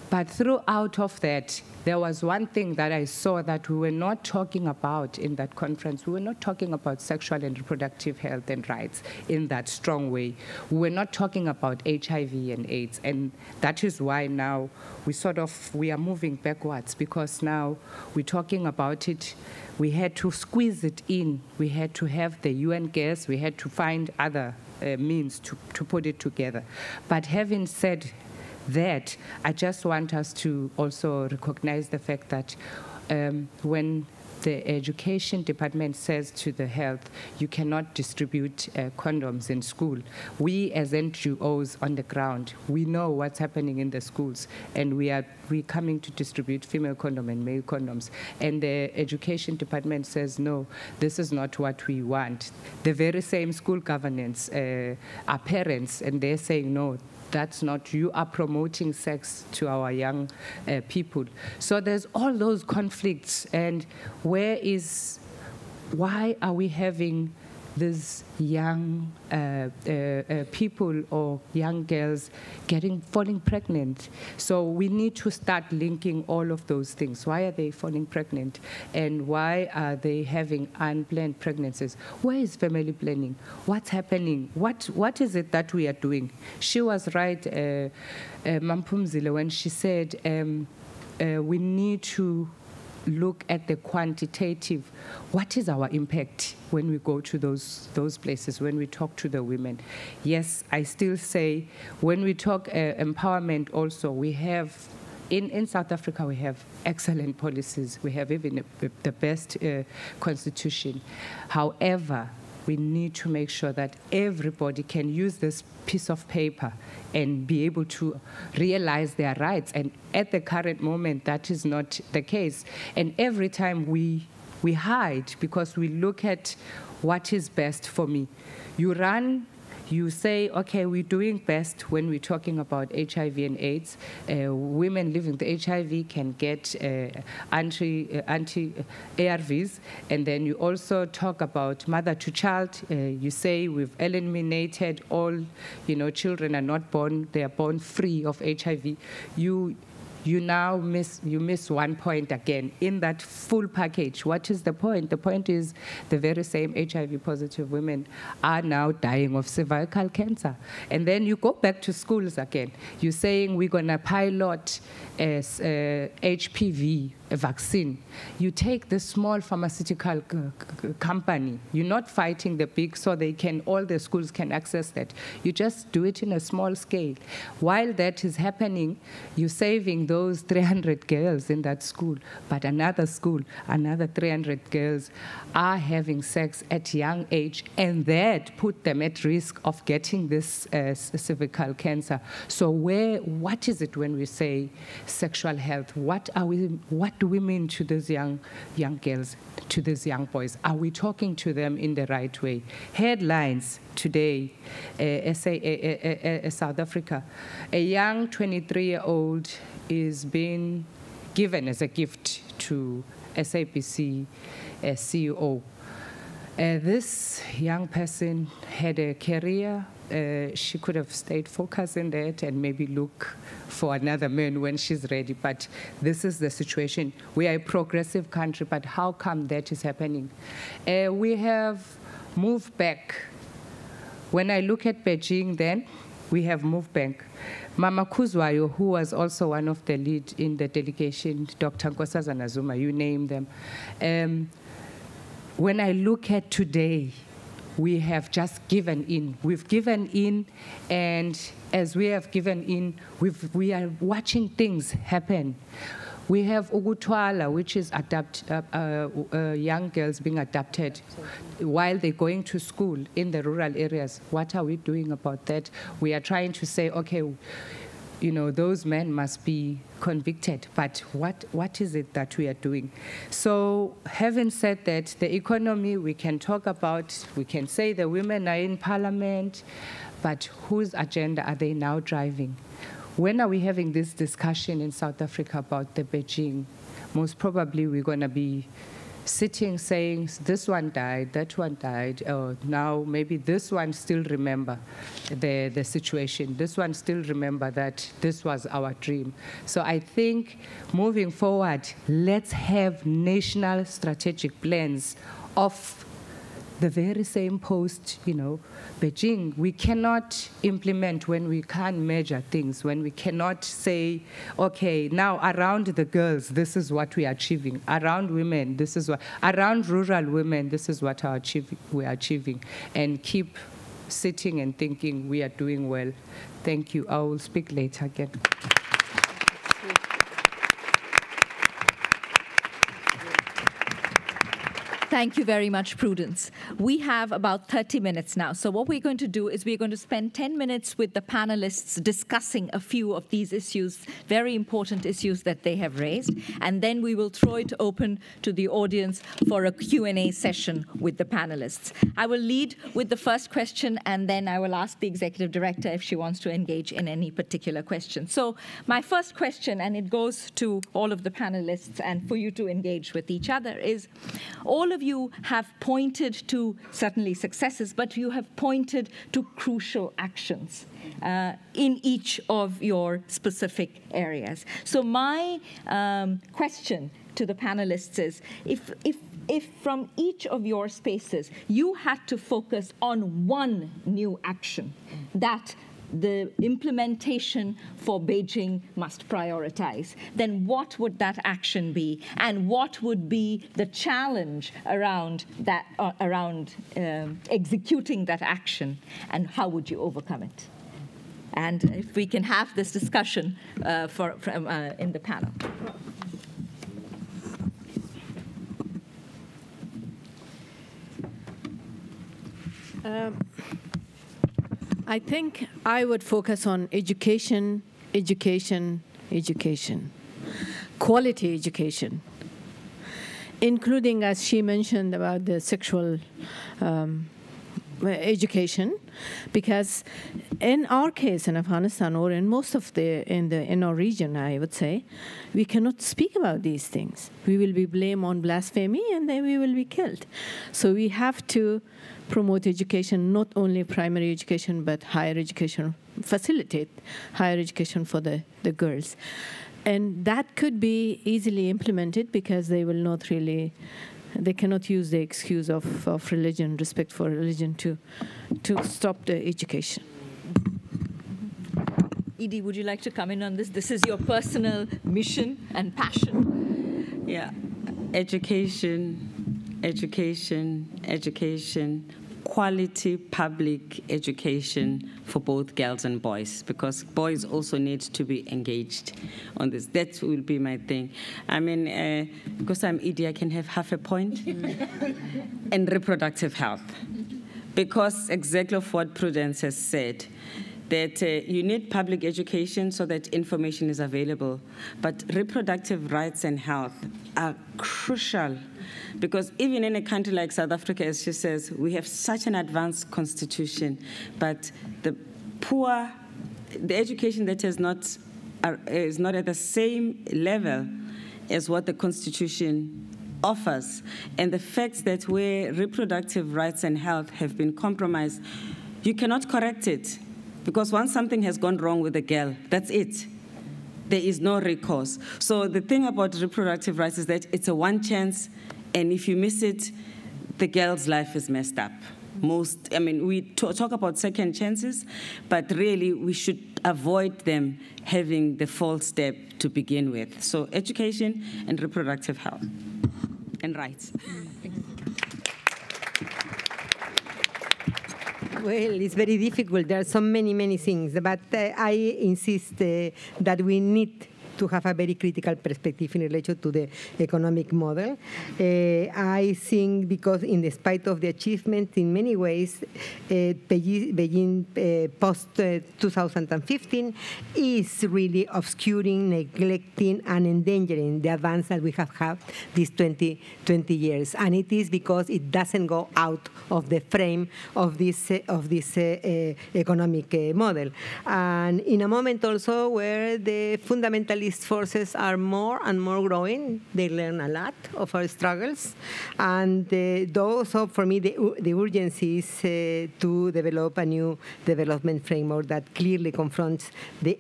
But throughout of that, there was one thing that I saw that we were not talking about in that conference. We were not talking about sexual and reproductive health and rights in that strong way. We were not talking about HIV and AIDS. And that is why now we are moving backwards, because now we're talking about it. We had to squeeze it in. We had to have the UN gas. We had to find other means to put it together. But having said that, I just want us to also recognize the fact that when the education department says to the health, you cannot distribute condoms in school, we as NGOs on the ground, we know what's happening in the schools, and we're coming to distribute female condom and male condoms. And the education department says, no, this is not what we want. The very same school governance are parents, and they're saying, no, that's not, you are promoting sex to our young people. So there's all those conflicts, and why are we having these young people or young girls falling pregnant? So we need to start linking all of those things. Why are they falling pregnant? And why are they having unplanned pregnancies? Where is family planning? What's happening? What is it that we are doing? She was right, Phumzile, when she said we need to look at the quantitative. What is our impact when we go to those places, when we talk to the women? Yes, I still say when we talk empowerment also, we have, in South Africa, we have excellent policies. We have even the best constitution. However, we need to make sure that everybody can use this piece of paper and be able to realize their rights. And at the current moment, that is not the case. And every time we hide because we look at what is best for me. You say, okay, we're doing best when we're talking about HIV and AIDS. Women living with HIV can get anti-ARVs. And then you also talk about mother to child. You say we've eliminated all, children are not born, they are born free of HIV. You now miss one point again in that full package. What is the point? The point is the very same HIV-positive women are now dying of cervical cancer. And then you go back to schools again. You're saying we're going to pilot HPV vaccine. You take the small pharmaceutical company. You're not fighting the big so all the schools can access that. You just do it in a small scale. While that is happening, you're saving those 300 girls in that school, but another 300 girls are having sex at young age, and that put them at risk of getting this cervical cancer. So what is it when we say sexual health? What do we mean to these young girls, to these young boys? Are we talking to them in the right way? Headlines today, South Africa, a young 23-year-old is being given as a gift to SABC CEO. This young person had a career she could have stayed focused in that and maybe look for another man when she's ready. But this is the situation. We are a progressive country, but how come that is happening? We have moved back. When I look at Beijing then, we have moved back. Mama Kuzwayo, who was also one of the lead in the delegation, Dr. Nkosazana Zuma, you name them. When I look at today, we have just given in. We've given in, and as we have given in, we are watching things happen. We have Ugutwala, which is young girls being adopted while they're going to school in the rural areas. What are we doing about that? We are trying to say, okay, you know, those men must be convicted, but what is it that we are doing? So having said that, the economy we can talk about, we can say the women are in parliament, but whose agenda are they now driving? When are we having this discussion in South Africa about the Beijing? Most probably we're going to be sitting saying, this one died, that one died, or now maybe this one still remember the situation. This one still remember that this was our dream. So I think moving forward, let's have national strategic plans of the very same post, you know, Beijing. We cannot implement when we can't measure things, when we cannot say, okay, now around the girls, this is what we are achieving. Around women, this is what, around rural women, this is what we are achieving. And keep sitting and thinking we are doing well. Thank you. I will speak later again. Thank you very much, Prudence. We have about 30 minutes now. So what we're going to do is we're going to spend 10 minutes with the panelists discussing a few of these issues, very important issues that they have raised. And then we will throw it open to the audience for a Q&A session with the panelists. I will lead with the first question, and then I will ask the executive director if she wants to engage in any particular question. So my first question, and it goes to all of the panelists and for you to engage with each other, is all of you have pointed to certainly successes, but you have pointed to crucial actions in each of your specific areas. So my question to the panelists is, if from each of your spaces you had to focus on one new action that the implementation for Beijing must prioritize, then what would that action be? And what would be the challenge around that, executing that action? And how would you overcome it? And if we can have this discussion in the panel. I think I would focus on education, education, education, quality education, including, as she mentioned, about the sexual education, because in our case in Afghanistan, or in most of in our region, I would say, we cannot speak about these things. We will be blamed on blasphemy, and then we will be killed. So we have to promote education, not only primary education, but higher education, facilitate higher education for the girls. And that could be easily implemented because they will not really, they cannot use the excuse of religion, respect for religion to stop the education. Edie, would you like to come in on this? This is your personal mission and passion. Yeah, education, education, education, quality public education for both girls and boys, because boys also need to be engaged on this. That will be my thing. I mean, because I'm Edie, I can have half a point. And reproductive health. Because exactly what Prudence has said, that you need public education so that information is available. But reproductive rights and health are crucial, because even in a country like South Africa, as she says, we have such an advanced constitution, but the education that is not at the same level as what the constitution offers. And the fact that where reproductive rights and health have been compromised you cannot correct it. Because once something has gone wrong with a girl, that's it. There is no recourse. So the thing about reproductive rights is that it's a one chance, and if you miss it, the girl's life is messed up. We talk about second chances, but really we should avoid them having the false step to begin with. So education and reproductive health and rights. Well, it's very difficult. There are so many things, but I insist that we need to have a very critical perspective in relation to the economic model. I think because in spite of the achievement in many ways, Beijing post-2015 is really obscuring, neglecting, and endangering the advance that we have had these 20 years. And it is because it doesn't go out of the frame of this economic model. And in a moment also where the fundamentalist forces are more and more growing, they learn a lot of our struggles. And also, for me, the urgency is to develop a new development framework that clearly confronts the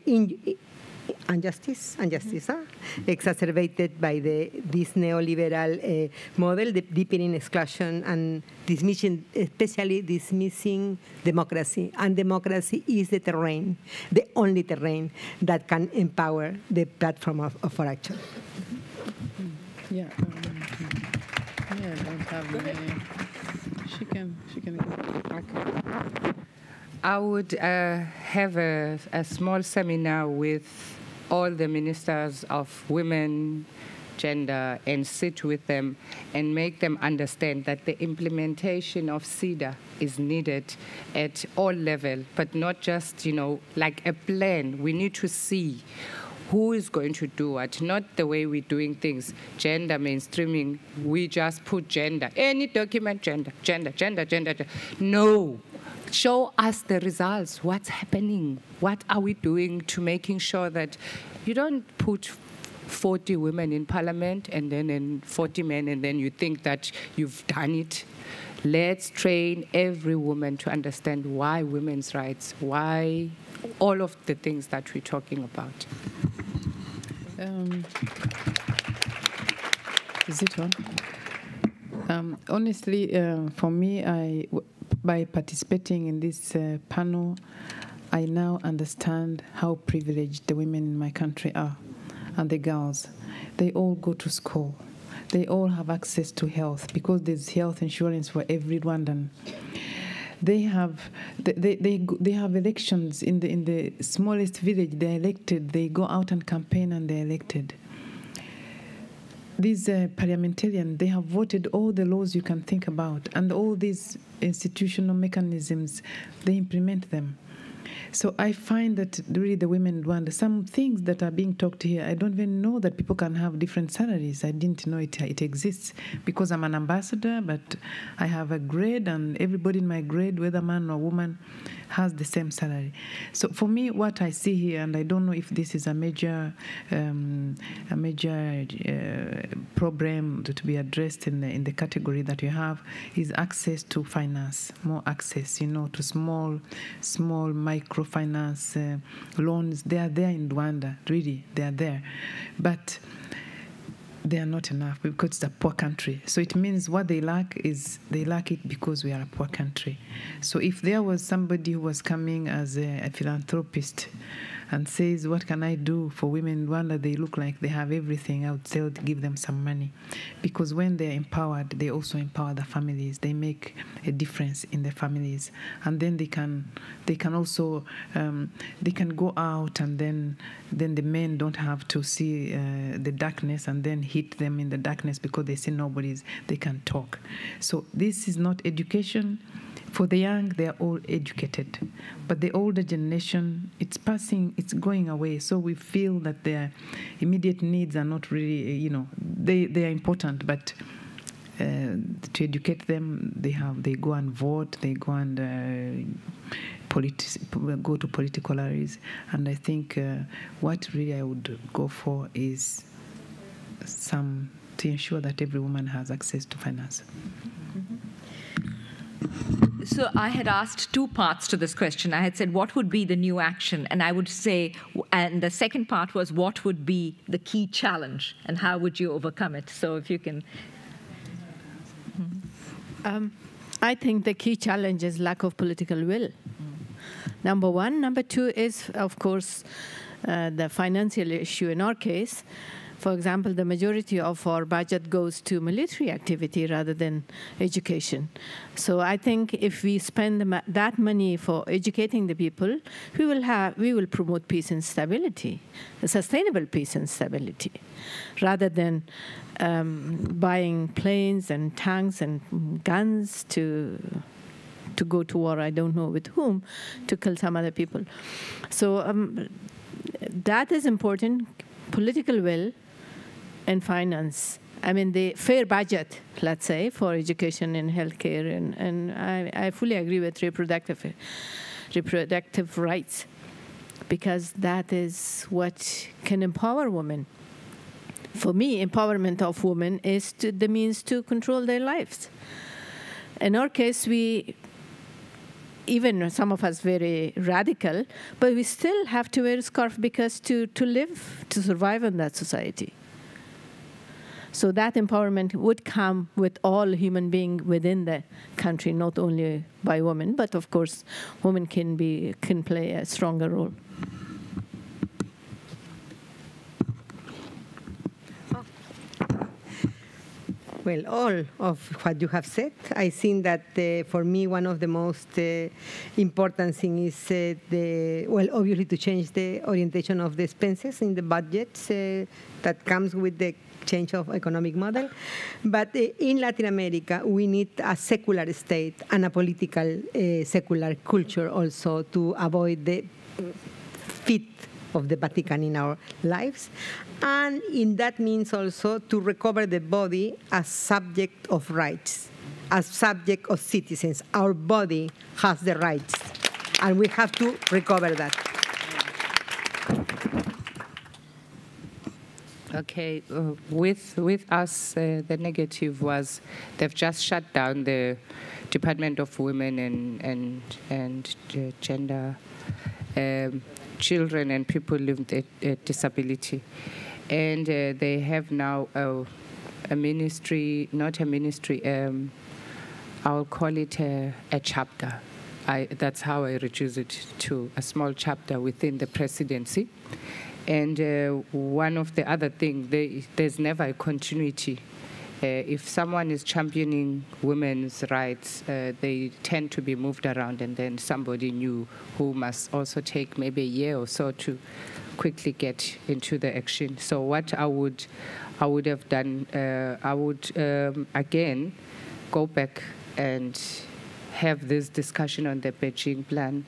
injustice, exacerbated by this neoliberal model, the deepening exclusion and dismissing, especially dismissing democracy. And democracy is the terrain, the only terrain that can empower the platform for action. Yeah. I don't have any. She can go. Okay. I would have a small seminar with all the ministers of women, gender, and sit with them and make them understand that the implementation of CEDA is needed at all levels, but not just, like a plan. We need to see who is going to do what, not the way we're doing things. Gender mainstreaming, we just put gender. Any document, gender. No. Show us the results. What's happening? What are we doing to making sure that you don't put 40 women in parliament and then 40 men and then you think that you've done it? Let's train every woman to understand why women's rights, why all of the things that we're talking about. Is it on? Honestly, for me, by participating in this panel, I now understand how privileged the women in my country are, and the girls. They all go to school. They all have access to health because there's health insurance for every Rwandan. They have elections in the smallest village. They're elected. They go out and campaign and they're elected. These parliamentarians, they have voted all the laws you can think about, and all these institutional mechanisms, they implement them. So I find that really the women in Rwanda, some things that are being talked here, I don't even know that people can have different salaries. I didn't know it exists because I'm an ambassador, but I have a grade, and everybody in my grade, whether man or woman, has the same salary. So for me, what I see here, and I don't know if this is a major problem to be addressed in the category that you have, is access to finance, more access, to small microfinance loans. They are there in Rwanda, really, they are there. But they are not enough because it's a poor country. So it means what they lack is they lack it because we are a poor country. So if there was somebody who was coming as a philanthropist and says, what can I do for women in Rwanda? They look like they have everything. I would say, give them some money. Because when they're empowered, they also empower the families. They make a difference in the families. And then they can also, they can go out, and then the men don't have to see the darkness and then hit them in the darkness because they see nobody's, they can talk. So this is not education. For the young, they are all educated. But the older generation, it's going away. So we feel that their immediate needs are not really, they are important, but to educate them, they go and vote, they go and go to political rallies. And I think what really I would go for is to ensure that every woman has access to finance. So I had asked two parts to this question. I had said, what would be the new action? And I would say, and the second part was, what would be the key challenge? And how would you overcome it? So if you can. I think the key challenge is lack of political will. Number one. Number two is, of course, the financial issue in our case. For example, the majority of our budget goes to military activity rather than education. So I think if we spend that money for educating the people, we will promote peace and stability, sustainable peace and stability, rather than buying planes and tanks and guns to go to war, I don't know with whom, to kill some other people. So that is important, political will and finance. I mean, the fair budget, let's say, for education and healthcare, and I fully agree with reproductive rights, because that is what can empower women. For me, empowerment of women is the means to control their lives. In our case, even some of us very radical, but we still have to wear a scarf because to live, to survive in that society. So that empowerment would come with all human beings within the country, not only by women, but of course, women can play a stronger role. Well, all of what you have said, I think that for me, one of the most important things is, obviously to change the orientation of the expenses in the budgets that comes with the change of economic model. But in Latin America, we need a secular state and a political secular culture also to avoid the fit of the Vatican in our lives. And in that means also to recover the body as subject of rights, as subject of citizens. Our body has the rights, and we have to recover that. Okay, with us, the negative was they've just shut down the Department of Women and Gender, Children and People with Disability. And they have now a ministry, not a ministry, I'll call it a chapter. That's how I reduce it to a small chapter within the presidency. And one of the other things, there's never a continuity. If someone is championing women's rights, they tend to be moved around, and then somebody new who must also take maybe a year or so to quickly get into the action. So what I would have done, I would again go back and have this discussion on the Beijing plan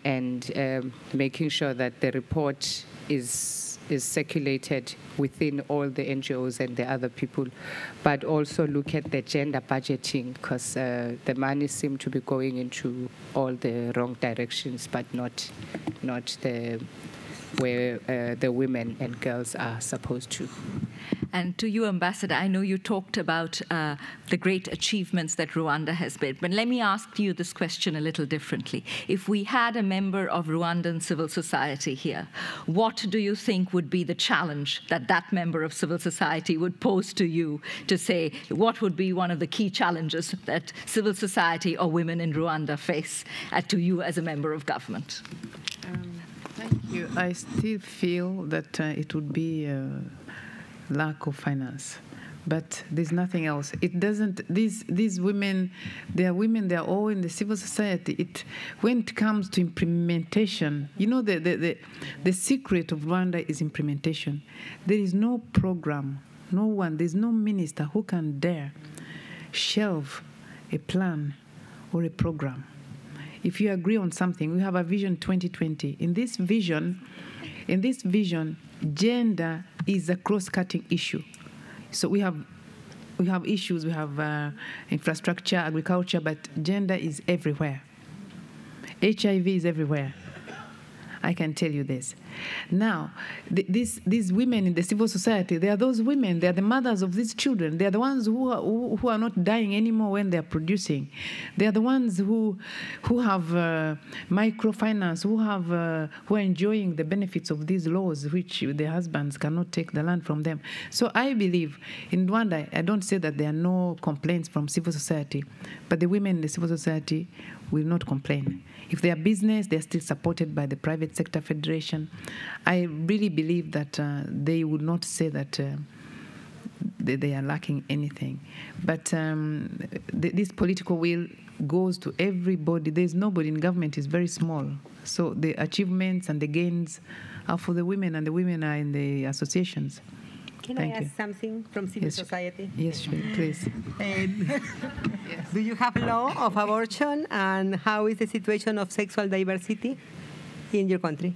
and making sure that the report is circulated within all the NGOs and the other people, but also look at the gender budgeting, because the money seems to be going into all the wrong directions, but not where the women and girls are supposed to. And to you, Ambassador, I know you talked about the great achievements that Rwanda has made, but let me ask you this question a little differently. If we had a member of Rwandan civil society here, what do you think would be the challenge that that member of civil society would pose to you to say, what would be one of the key challenges that civil society or women in Rwanda face to you as a member of government? Thank you. I still feel that it would be lack of finance, but there's nothing else. It doesn't. These women, they are all in the civil society. When it comes to implementation, you know, the secret of Rwanda is implementation. There is no program, there's no minister who can dare shelve a plan or a program. If you agree on something, we have a vision 2020. In this vision, gender is a cross-cutting issue. So we have issues. We have infrastructure, agriculture, but gender is everywhere. HIV is everywhere. I can tell you this. Now, these women in the civil society, they are those women, they are the mothers of these children. They are the ones who are not dying anymore when they are producing. They are the ones who have microfinance, who are enjoying the benefits of these laws, which their husbands cannot take the land from them. So I believe in Rwanda, I don't say that there are no complaints from civil society, but the women in the civil society will not complain. If they are business, they're still supported by the private sector federation. I really believe that they would not say that they are lacking anything. But this political will goes to everybody. There's nobody in government is very small. So the achievements and the gains are for the women, and the women are in the associations. Can I ask something from civil society? Yes, sure, please. Do you have law of abortion, and how is the situation of sexual diversity in your country?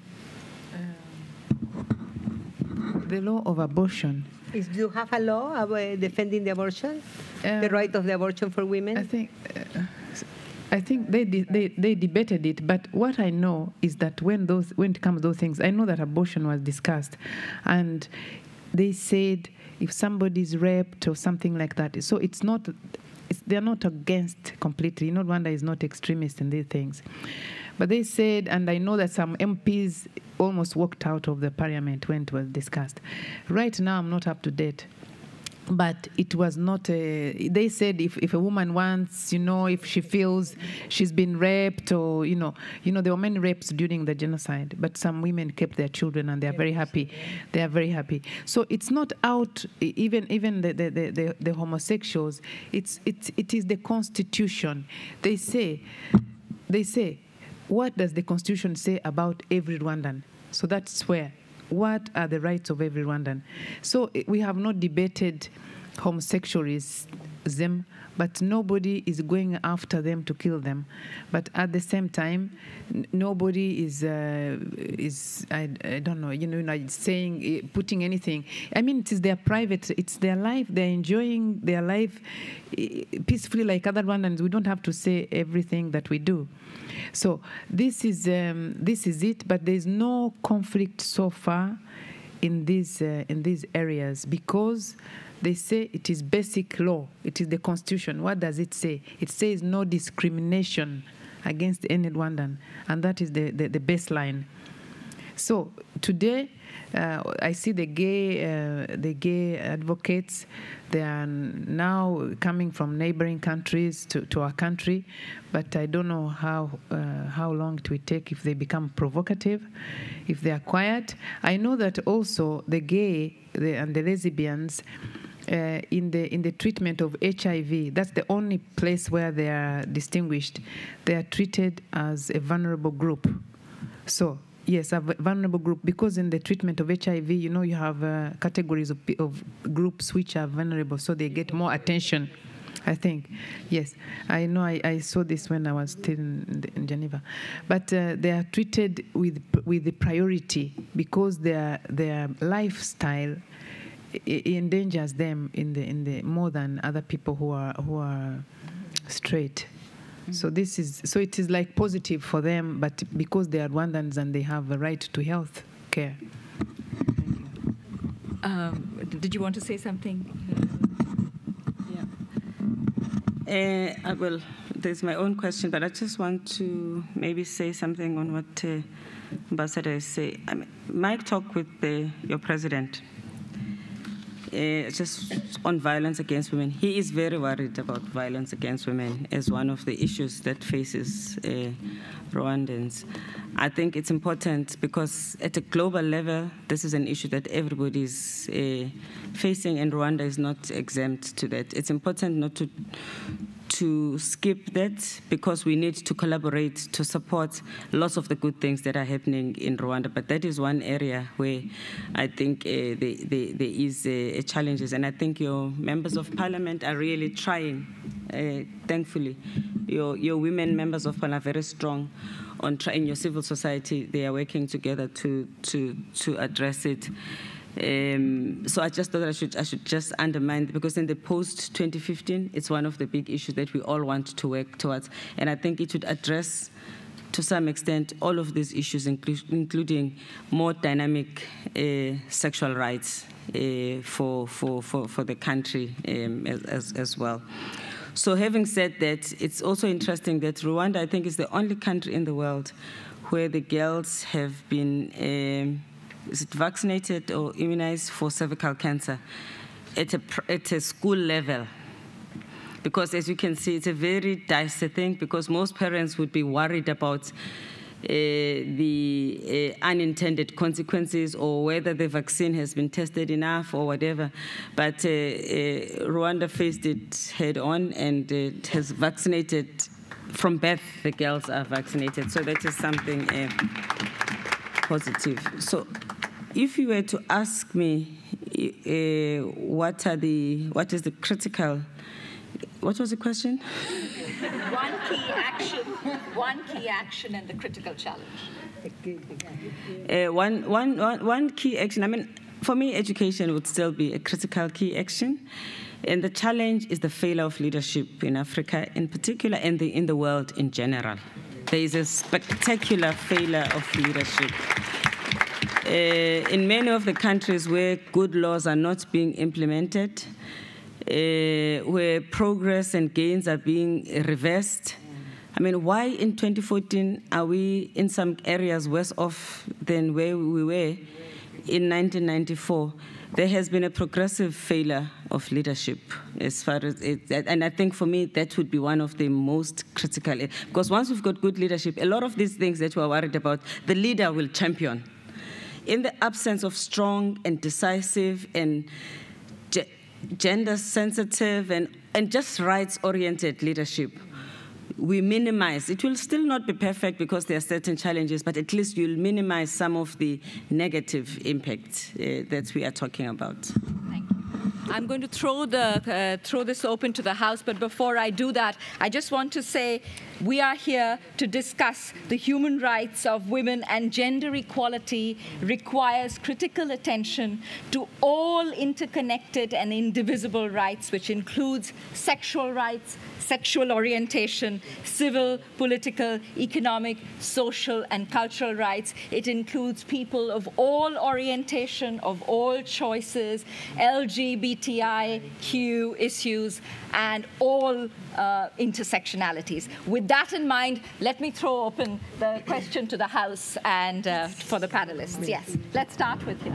The law of abortion. Do you have a law about defending the abortion, the right of the abortion for women? I think they debated it, but what I know is that when it comes to those things, I know that abortion was discussed, and they said if somebody is raped or something like that, so they're not against completely. Rwanda is not extremist in these things. But they said, and I know that some MPs almost walked out of the parliament when it was discussed. Right now, I'm not up to date. But it was not they said if a woman wants, if she feels she's been raped, or, there were many rapes during the genocide, but some women kept their children and they are very happy. They are very happy. So it's not out, even the homosexuals, it is the Constitution. They say, what does the Constitution say about every Rwandan? So that's where. What are the rights of every Rwandan? So we have not debated homosexualism, but nobody is going after them to kill them. But at the same time, nobody is I don't know, saying, putting anything. I mean, it is their private, it's their life. They're enjoying their life peacefully like other Rwandans. We don't have to say everything that we do. So this is it, but there is no conflict so far in these areas, because they say it is basic law. It is the Constitution. What does it say? It says no discrimination against any Rwandan, and that is the baseline. So today, I see the gay advocates. They are now coming from neighboring countries to our country, but I don't know how long it will take if they become provocative, if they are quiet. I know that also the gay and the lesbians, in the treatment of HIV, that's the only place where they are distinguished. They are treated as a vulnerable group. So. Yes, a vulnerable group, because in the treatment of HIV, you have categories of groups which are vulnerable, so they get more attention, I think. Yes, I know I saw this when I was still in Geneva. But they are treated with the priority, because their lifestyle endangers them in the more than other people who are straight. So it is like positive for them, but because they are Rwandans and they have a right to health care. Did you want to say something? Yeah. I will. There's my own question, but I just want to maybe say something on what Ambassador is saying. My talk with your president, just on violence against women. He is very worried about violence against women as one of the issues that faces Rwandans. I think it's important because at a global level, this is an issue that everybody is facing, and Rwanda is not exempt to that. It's important not to skip that, because we need to collaborate to support lots of the good things that are happening in Rwanda. But that is one area where I think there is challenges, and I think your members of parliament are really trying. Thankfully, your women members of parliament are very strong on trying. Your civil society, they are working together to address it. So I just thought I should just undermine, because in the post-2015, it's one of the big issues that we all want to work towards. And I think it should address to some extent, all of these issues, including more dynamic sexual rights for the country as well. So having said that, it's also interesting that Rwanda, I think, is the only country in the world where the girls have been is it vaccinated or immunized for cervical cancer at a school level. Because as you can see, it's a very dicey thing, because most parents would be worried about the unintended consequences or whether the vaccine has been tested enough or whatever. But Rwanda faced it head on, and it has vaccinated from birth. The girls are vaccinated, so that is something positive. So if you were to ask me what is the critical, what was the question? One key action and the critical challenge. One key action, I mean, for me, education would still be a critical key action. And the challenge is the failure of leadership in Africa in particular, and in the world in general. There is a spectacular failure of leadership. In many of the countries where good laws are not being implemented, where progress and gains are being reversed. I mean, why in 2014 are we in some areas worse off than where we were in 1994? There has been a progressive failure of leadership as far as it, and I think for me that would be one of the most critical, because once we've got good leadership, a lot of these things that we're worried about, the leader will champion. In the absence of strong and decisive and gender-sensitive and just rights-oriented leadership, we minimize. It will still not be perfect because there are certain challenges, but at least you'll minimize some of the negative impact that we are talking about. Thank you. I'm going to throw this open to the House, but before I do that, I just want to say we are here to discuss the human rights of women, and gender equality requires critical attention to all interconnected and indivisible rights, which includes sexual rights, sexual orientation, civil, political, economic, social, and cultural rights. It includes people of all orientation, of all choices, LGBTIQ issues, and all intersectionalities. With that in mind, let me throw open the question to the House and for the panelists. Yes, let's start with you.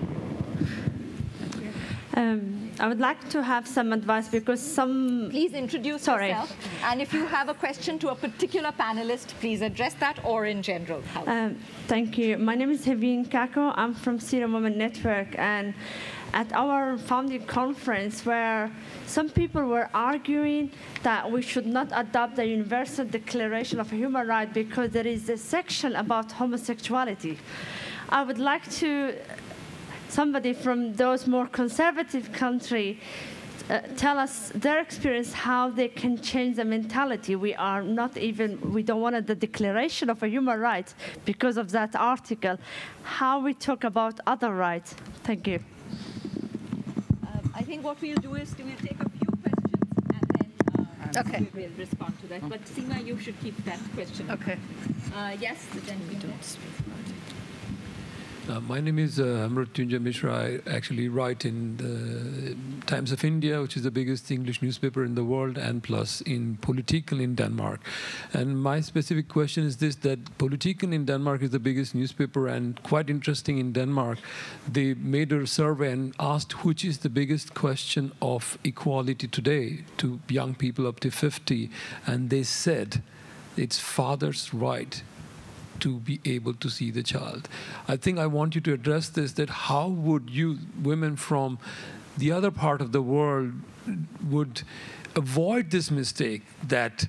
I would like to have some advice, because some... Please introduce yourself. And if you have a question to a particular panelist, please address that, or in general. Thank you. My name is Mlambo-Ngcuka. I'm from Syrian Women Network. And at our founding conference, where some people were arguing that we should not adopt the Universal Declaration of Human Rights because there is a section about homosexuality. I would like to... somebody from those more conservative countries tell us their experience, how they can change the mentality. We don't want the Declaration of Human Rights because of that article. How we talk about other rights. Thank you. I think what we'll do is we'll take a few questions and then we'll respond to that. But Sima, you should keep that question. Okay. Yes, the gentleman. My name is Mlambo-Ngcuka Mishra. I actually write in the Times of India, which is the biggest English newspaper in the world, and plus in Politiken in Denmark. And my specific question is this, that Politiken in Denmark is the biggest newspaper, and quite interesting in Denmark, they made a survey and asked which is the biggest question of equality today to young people up to 50, and they said it's father's right to be able to see the child. I think I want you to address this, that how would you, women from the other part of the world, would avoid this mistake that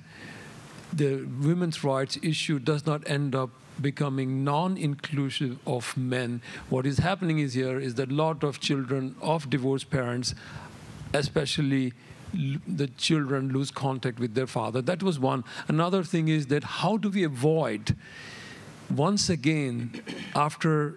the women's rights issue does not end up becoming non-inclusive of men. What is happening is that a lot of children of divorced parents, especially the children, lose contact with their father. That was one. Another thing is that how do we avoid, once again, after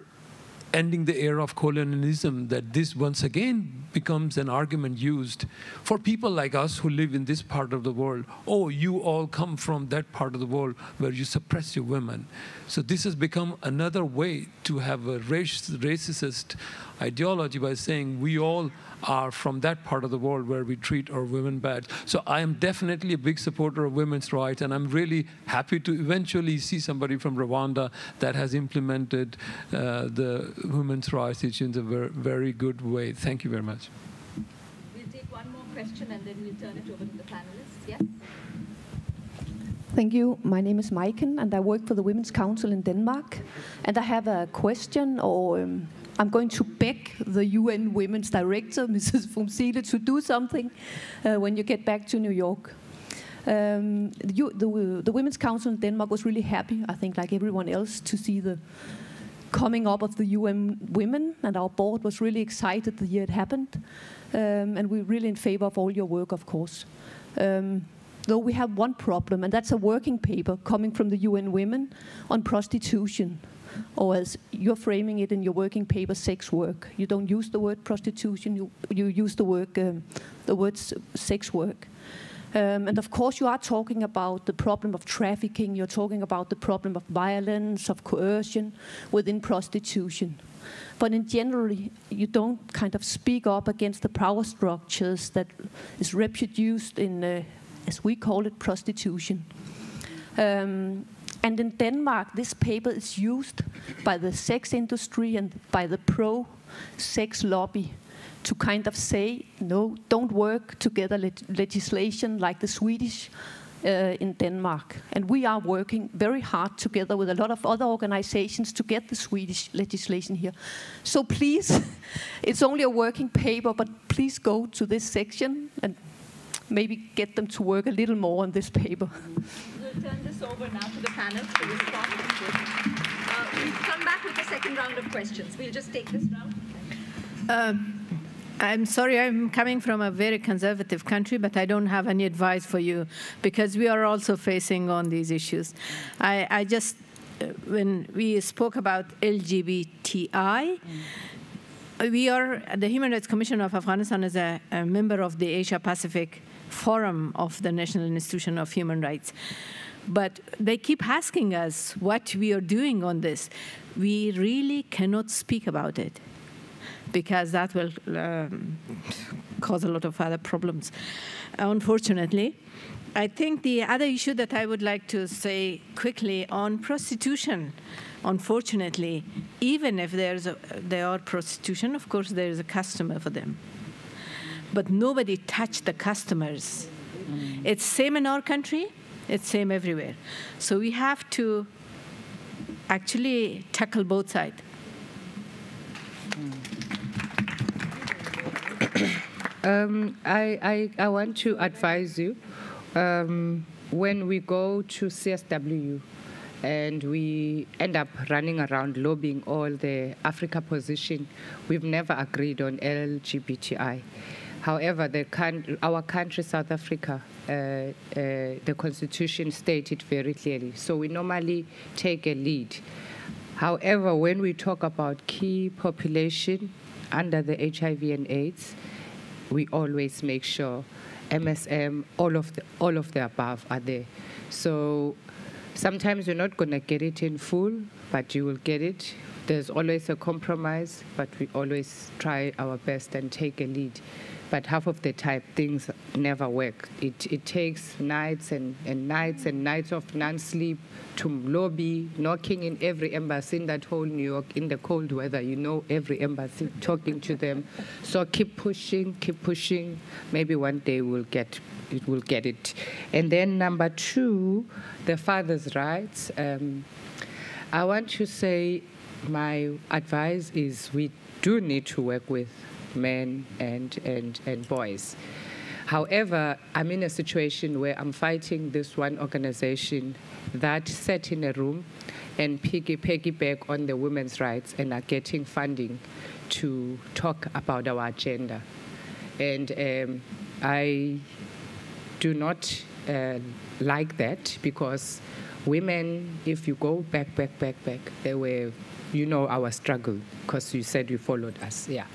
ending the era of colonialism, that this once again becomes an argument used for people like us who live in this part of the world. Oh, you all come from that part of the world where you suppress your women. So this has become another way to have a racist ideology by saying we all are from that part of the world where we treat our women bad. So I am definitely a big supporter of women's rights, and I'm really happy to eventually see somebody from Rwanda that has implemented the women's rights issue in a very good way. Thank you very much. We'll take one more question and then we'll turn it over to the panelists. Yes? Thank you. My name is Maiken, and I work for the Women's Council in Denmark. And I have a question, or I'm going to beg the UN Women's Director, Mrs. Phumzile, to do something when you get back to New York. The Women's Council in Denmark was really happy, I think, like everyone else, to see the coming up of the UN Women, and our board was really excited the year it happened. And we're really in favor of all your work, of course. Though we have one problem, and that's a working paper coming from the UN Women on prostitution, or as you're framing it in your working paper, sex work. You don't use the word prostitution, you use the word sex work. And of course you are talking about the problem of trafficking, you're talking about the problem of violence, of coercion within prostitution. But in general, you don't kind of speak up against the power structures that is reproduced in, as we call it, prostitution. And in Denmark, this paper is used by the sex industry and by the pro-sex lobby to kind of say, no, don't work together legislation like the Swedish in Denmark. And we are working very hard together with a lot of other organizations to get the Swedish legislation here. So please, it's only a working paper, but please go to this section and maybe get them to work a little more on this paper. We'll turn this over now to the panel to respond. We'll come back with the second round of questions. We'll just take this round. I'm sorry, I'm coming from a very conservative country, but I don't have any advice for you, because we are also facing on these issues. I just, when we spoke about LGBTI, we are, the Human Rights Commission of Afghanistan is a member of the Asia-Pacific Forum of the National Institution of Human Rights. But they keep asking us what we are doing on this. We really cannot speak about it, because that will cause a lot of other problems, unfortunately. I think the other issue that I would like to say quickly on prostitution, unfortunately, even if there are prostitution, of course there is a customer for them. But nobody touched the customers. It's same in our country, it's same everywhere. So we have to actually tackle both sides. I want to advise you, when we go to CSW and we end up running around lobbying all the Africa position, we've never agreed on LGBTI. However, our country, South Africa, the Constitution stated very clearly. So we normally take a lead. However, when we talk about key population under the HIV and AIDS, we always make sure MSM, all of the above are there. So sometimes you're not going to get it in full, but you will get it. There's always a compromise, but we always try our best and take a lead. But half of the time, things never work. It takes nights and nights and nights of non-sleep to lobby, knocking in every embassy in that whole New York in the cold weather. You know every embassy, talking to them. So keep pushing, keep pushing. Maybe one day we'll get it. And then number two, the father's rights. I want to say my advice is we do need to work with men and boys. However, I'm in a situation where I'm fighting this one organization that sat in a room and piggyback on the women's rights and are getting funding to talk about our agenda. And I do not like that, because women, if you go back, they were you know our struggle, because you said you followed us. Yeah.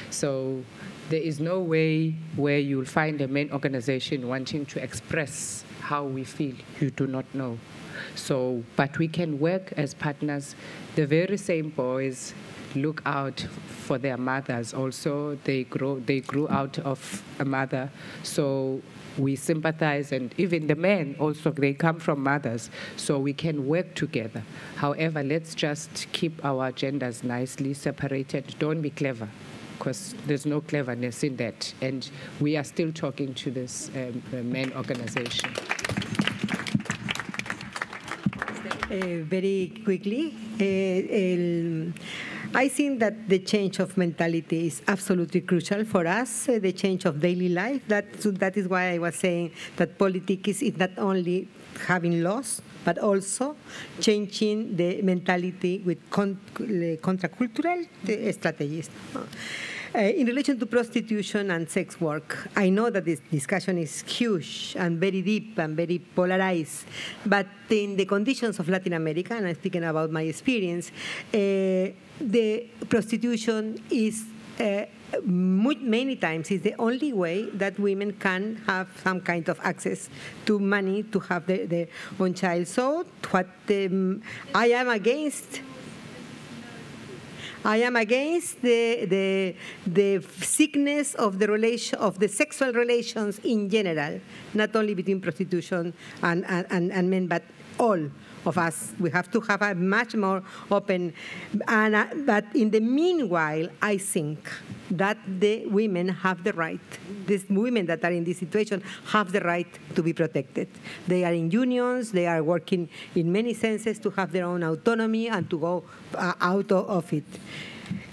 So there is no way where you'll find a main organization wanting to express how we feel. You do not know. So, but we can work as partners. The very same boys look out for their mothers also. They grew out of a mother. So we sympathize, and even the men also, they come from mothers. So we can work together. However, let's just keep our agendas nicely separated. Don't be clever, because there's no cleverness in that. And we are still talking to this men organization. Very quickly, I think that the change of mentality is absolutely crucial for us, the change of daily life. That is why I was saying that politics is not only having laws, but also changing the mentality with contracultural strategies. In relation to prostitution and sex work, I know that this discussion is huge and very deep and very polarized, but in the conditions of Latin America, and I'm speaking about my experience, the prostitution is many times is the only way that women can have some kind of access to money to have their own child. So what I am against the sickness of the relation of the sexual relations in general, not only between prostitution and men, but all of us. We have to have a much more open. But in the meanwhile, I think that the women have the right. These women that are in this situation have the right to be protected. They are in unions. They are working in many senses to have their own autonomy and to go out of it.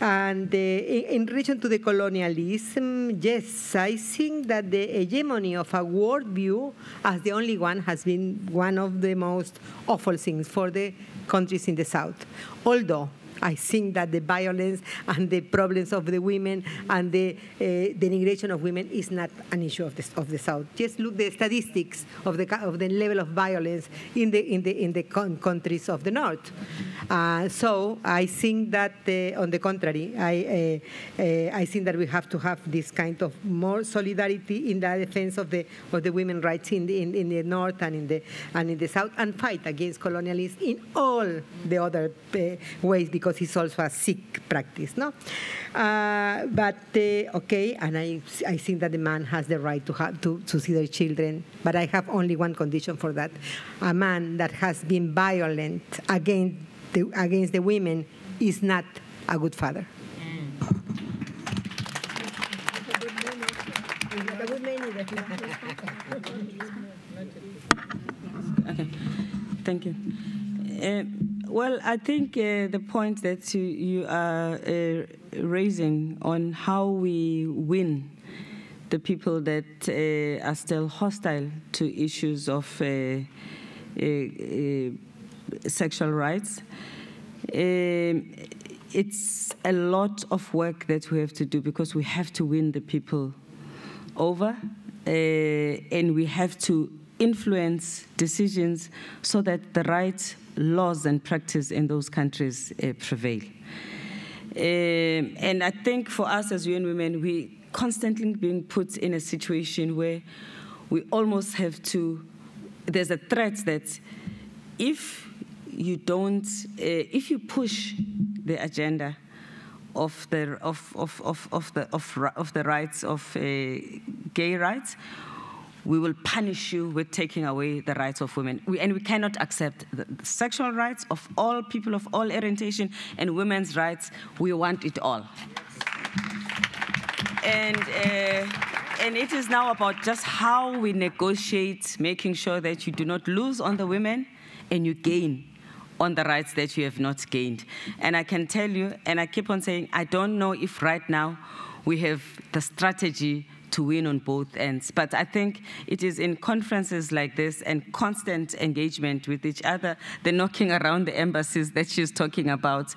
And in relation to the colonialism, yes, I think that the hegemony of a worldview as the only one has been one of the most awful things for the countries in the South. Although I think that the violence and the problems of the women and the denigration of women is not an issue of the South. Just look the statistics of the level of violence in the countries of the North. So I think that on the contrary, I think that we have to have this kind of more solidarity in the defense of the women's rights in the North and in the South, and fight against colonialism in all the other ways, because it's also a sick practice, no? Okay, and I think that the man has the right to see their children, but I have only one condition for that: a man that has been violent against the women is not a good father. Okay, thank you. Well, I think the point that you are raising on how we win the people that are still hostile to issues of sexual rights, it's a lot of work that we have to do, because we have to win the people over, and we have to influence decisions so that the right laws and practice in those countries prevail. And I think for us as UN Women, we constantly being put in a situation where we almost have to, there's a threat that if you don't, if you push the agenda of the rights of gay rights, we will punish you with taking away the rights of women. And we cannot accept the sexual rights of all people of all orientation and women's rights. We want it all. And it is now about just how we negotiate, making sure that you do not lose on the women and you gain on the rights that you have not gained. And I can tell you, and I keep on saying, I don't know if right now we have the strategy to win on both ends. But I think it is in conferences like this and constant engagement with each other, the knocking around the embassies that she's talking about,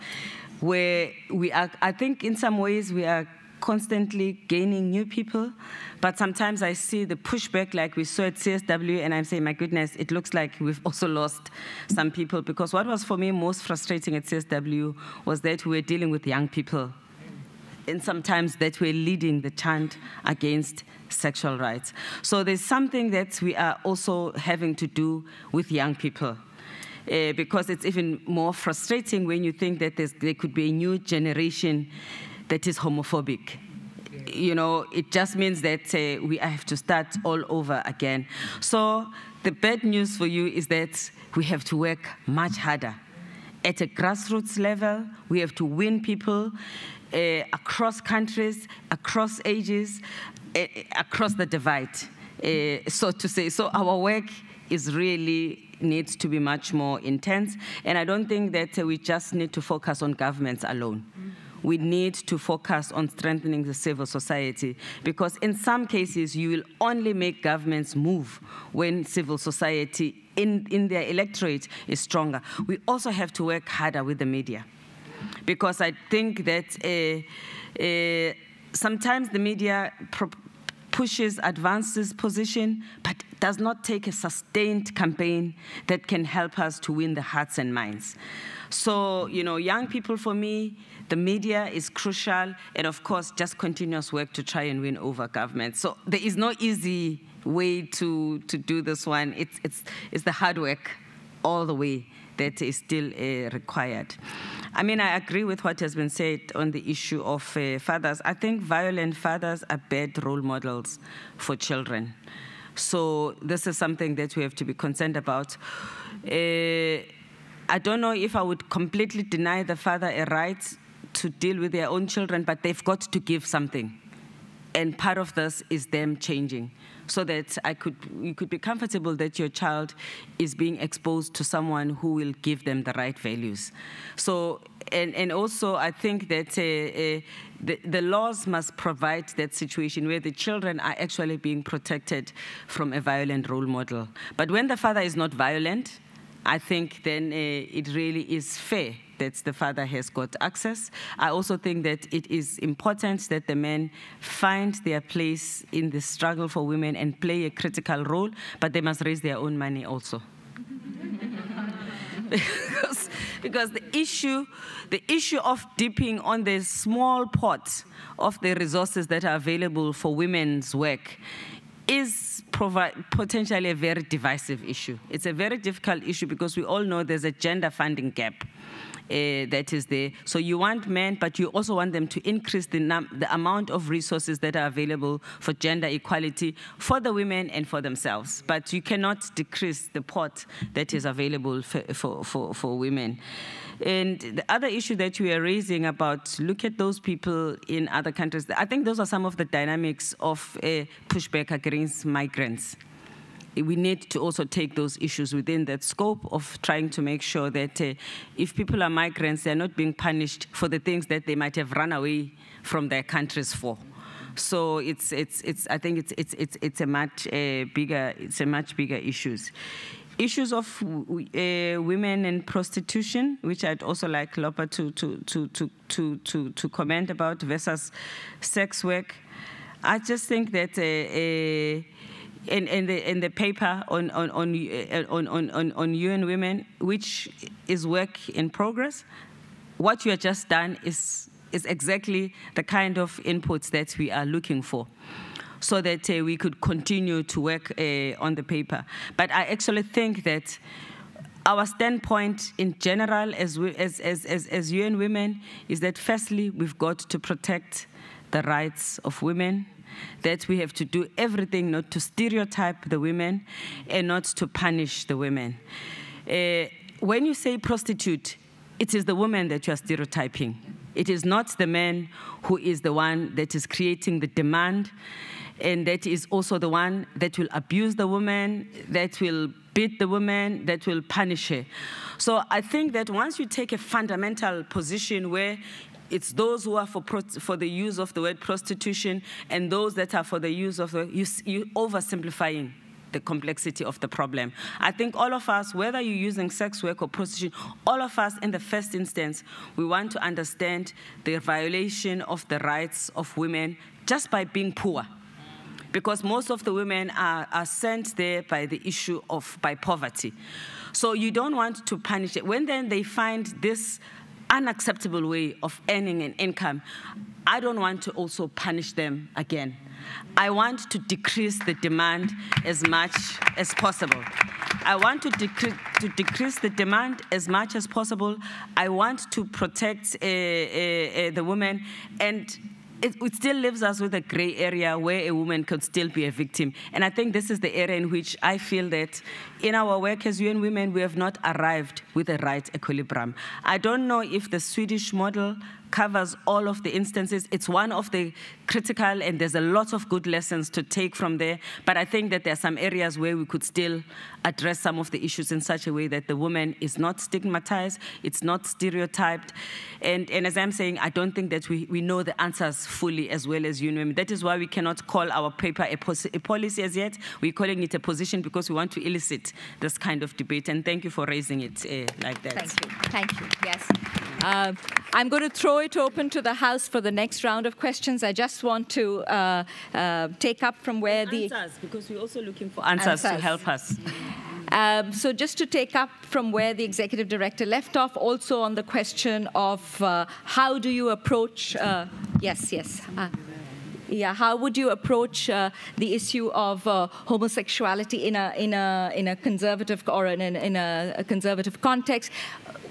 where we are, I think in some ways we are constantly gaining new people, but sometimes I see the pushback like we saw at CSW, and I'm saying, my goodness, it looks like we've also lost some people, because what was for me most frustrating at CSW was that we were dealing with young people, and sometimes that we're leading the chant against sexual rights. So there's something that we are also having to do with young people. Because it's even more frustrating when you think that there could be a new generation that is homophobic. You know, it just means that we have to start all over again. So the bad news for you is that we have to work much harder. At a grassroots level, we have to win people across countries, across ages, across the divide, so to say. So our work is really needs to be much more intense. And I don't think that we just need to focus on governments alone. We need to focus on strengthening the civil society, because in some cases, you will only make governments move when civil society in their electorate is stronger. We also have to work harder with the media, because I think that sometimes the media pushes, advances position, but does not take a sustained campaign that can help us to win the hearts and minds. So, you know, young people, for me, the media is crucial, and of course, just continuous work to try and win over government. So there is no easy way to do this one. It's the hard work all the way that is still required. I mean, I agree with what has been said on the issue of fathers. I think violent fathers are bad role models for children. So this is something that we have to be concerned about. I don't know if I would completely deny the father a right to deal with their own children, but they've got to give something. And part of this is them changing, so that you could be comfortable that your child is being exposed to someone who will give them the right values. So, and also I think that the laws must provide that situation where the children are actually being protected from a violent role model. But when the father is not violent, I think then it really is fair that the father has got access. I also think that it is important that the men find their place in the struggle for women and play a critical role, but they must raise their own money also. because the issue of dipping on the small pot of the resources that are available for women's work is potentially a very divisive issue. It's a very difficult issue because we all know there's a gender funding gap that is there. So you want men, but you also want them to increase the amount of resources that are available for gender equality for the women and for themselves. But you cannot decrease the pot that is available for women. And the other issue that we are raising about, look at those people in other countries. I think those are some of the dynamics of pushback against migrants. We need to also take those issues within that scope of trying to make sure that if people are migrants, they're not being punished for the things that they might have run away from their countries for. So I think it's a much bigger issues. Issues of women and prostitution, which I'd also like Lopa to comment about, versus sex work. I just think that in the paper on UN Women, which is work in progress, what you have just done is exactly the kind of inputs that we are looking for, so that we could continue to work on the paper. But I actually think that our standpoint in general as UN Women is that firstly, we've got to protect the rights of women, that we have to do everything not to stereotype the women and not to punish the women. When you say prostitute, it is the woman that you are stereotyping. It is not the man who is the one that is creating the demand, and that is also the one that will abuse the woman, that will beat the woman, that will punish her. So I think that once you take a fundamental position where it's those who are for the use of the word prostitution and those that are for the use of the, you oversimplifying the complexity of the problem. I think all of us, whether you're using sex work or prostitution, all of us in the first instance, we want to understand the violation of the rights of women just by being poor. Because most of the women are sent there by the issue of poverty. So you don't want to punish it. When then they find this unacceptable way of earning an income, I don't want to also punish them again. I want to decrease the demand as much as possible. I want to decrease the demand as much as possible. I want to protect the women, and it still leaves us with a gray area where a woman could still be a victim. And I think this is the area in which I feel that in our work as UN Women, we have not arrived with the right equilibrium. I don't know if the Swedish model covers all of the instances. It's one of the critical, and there's a lot of good lessons to take from there. But I think that there are some areas where we could still address some of the issues in such a way that the woman is not stigmatized, it's not stereotyped. And as I'm saying, I don't think that we know the answers fully as well as UN Women. That is why we cannot call our paper a policy as yet. We're calling it a position because we want to elicit this kind of debate. And thank you for raising it like that. Thank you. Thank you. Yes. I'm going to throw it open to the House for the next round of questions. I just want to take up from where answers, because we're also looking for answers to help us. So just to take up from where the Executive Director left off, also on the question of how do you approach, how would you approach the issue of homosexuality in a conservative or in a conservative context?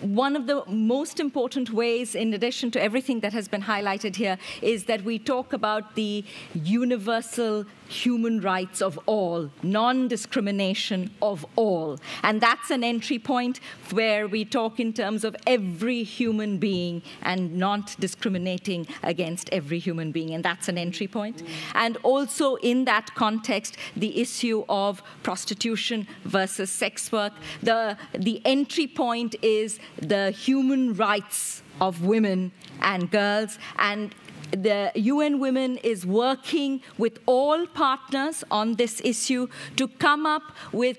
One of the most important ways, in addition to everything that has been highlighted here, is that we talk about the universal human rights of all, non-discrimination of all. And that's an entry point where we talk in terms of every human being and not discriminating against every human being. And that's an entry point. And also in that context, the issue of prostitution versus sex work. The entry point is the human rights of women and girls, and the UN Women is working with all partners on this issue to come up with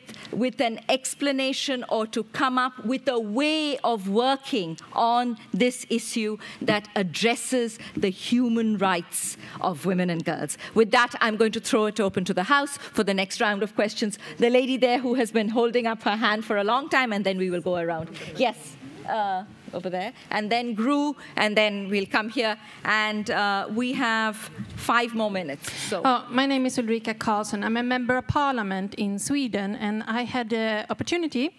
an explanation or to come up with a way of working on this issue that addresses the human rights of women and girls. With that, I'm going to throw it open to the House for the next round of questions. The lady there who has been holding up her hand for a long time, and then we will go around. Yes. Over there, and then Gru, and then we'll come here, and we have 5 more minutes. So. My name is Ulrika Karlsson. I'm a member of parliament in Sweden, and I had the opportunity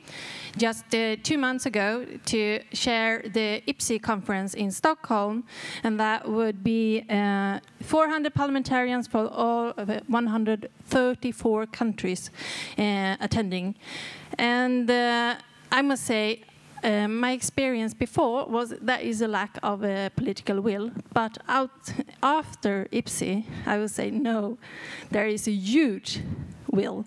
just 2 months ago to share the IPSI conference in Stockholm, and that would be 400 parliamentarians from all 134 countries attending. And I must say, my experience before was there is a lack of political will, but after IPSI, I would say no, there is a huge will.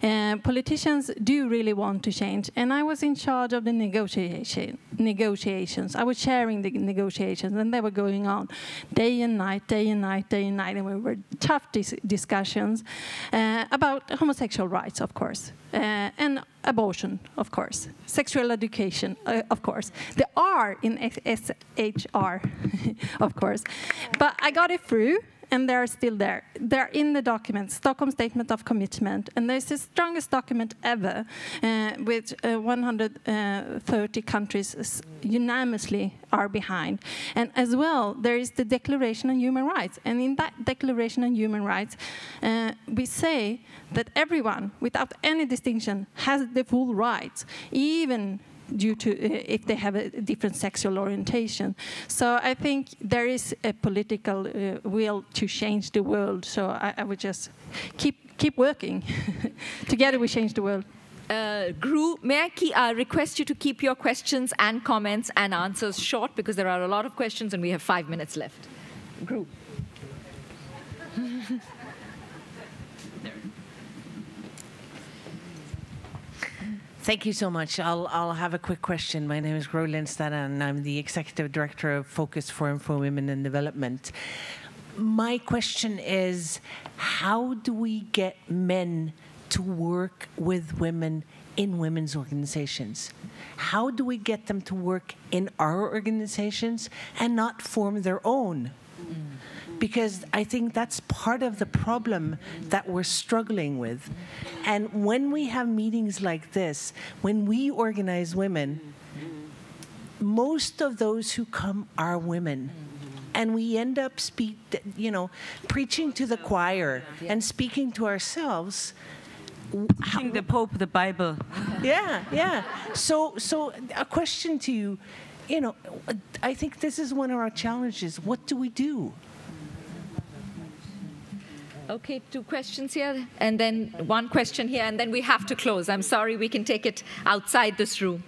Politicians do really want to change, and I was in charge of the negotiations. I was sharing the negotiations, and they were going on day and night, day and night, day and night, and we were tough discussions about homosexual rights, of course, and abortion, of course, sexual education, of course. The R in SHR, of course. But I got it through, and they're still there. They're in the document, Stockholm Statement of Commitment, and there's the strongest document ever with 130 countries unanimously are behind. And as well, there is the Declaration on Human Rights. And in that Declaration on Human Rights, we say that everyone, without any distinction, has the full rights, even due to if they have a different sexual orientation. So I think there is a political will to change the world. So I would just keep working. Together we change the world. Gru, may I request you to keep your questions and comments and answers short, because there are a lot of questions and we have 5 minutes left. Gru. Thank you so much. I'll have a quick question. My name is Gro Lindstad, and I'm the Executive Director of Focus Forum for Women in Development. My question is, how do we get men to work with women in women's organizations? How do we get them to work in our organizations and not form their own? Because I think that's part of the problem that we're struggling with. And when we have meetings like this, when we organize women, most of those who come are women. And we end up preaching to the choir and speaking to ourselves. Teaching the Pope the Bible. Yeah. So a question to you, I think this is one of our challenges. What do we do? Okay, 2 questions here, and then 1 question here, and then we have to close. I'm sorry, we can take it outside this room.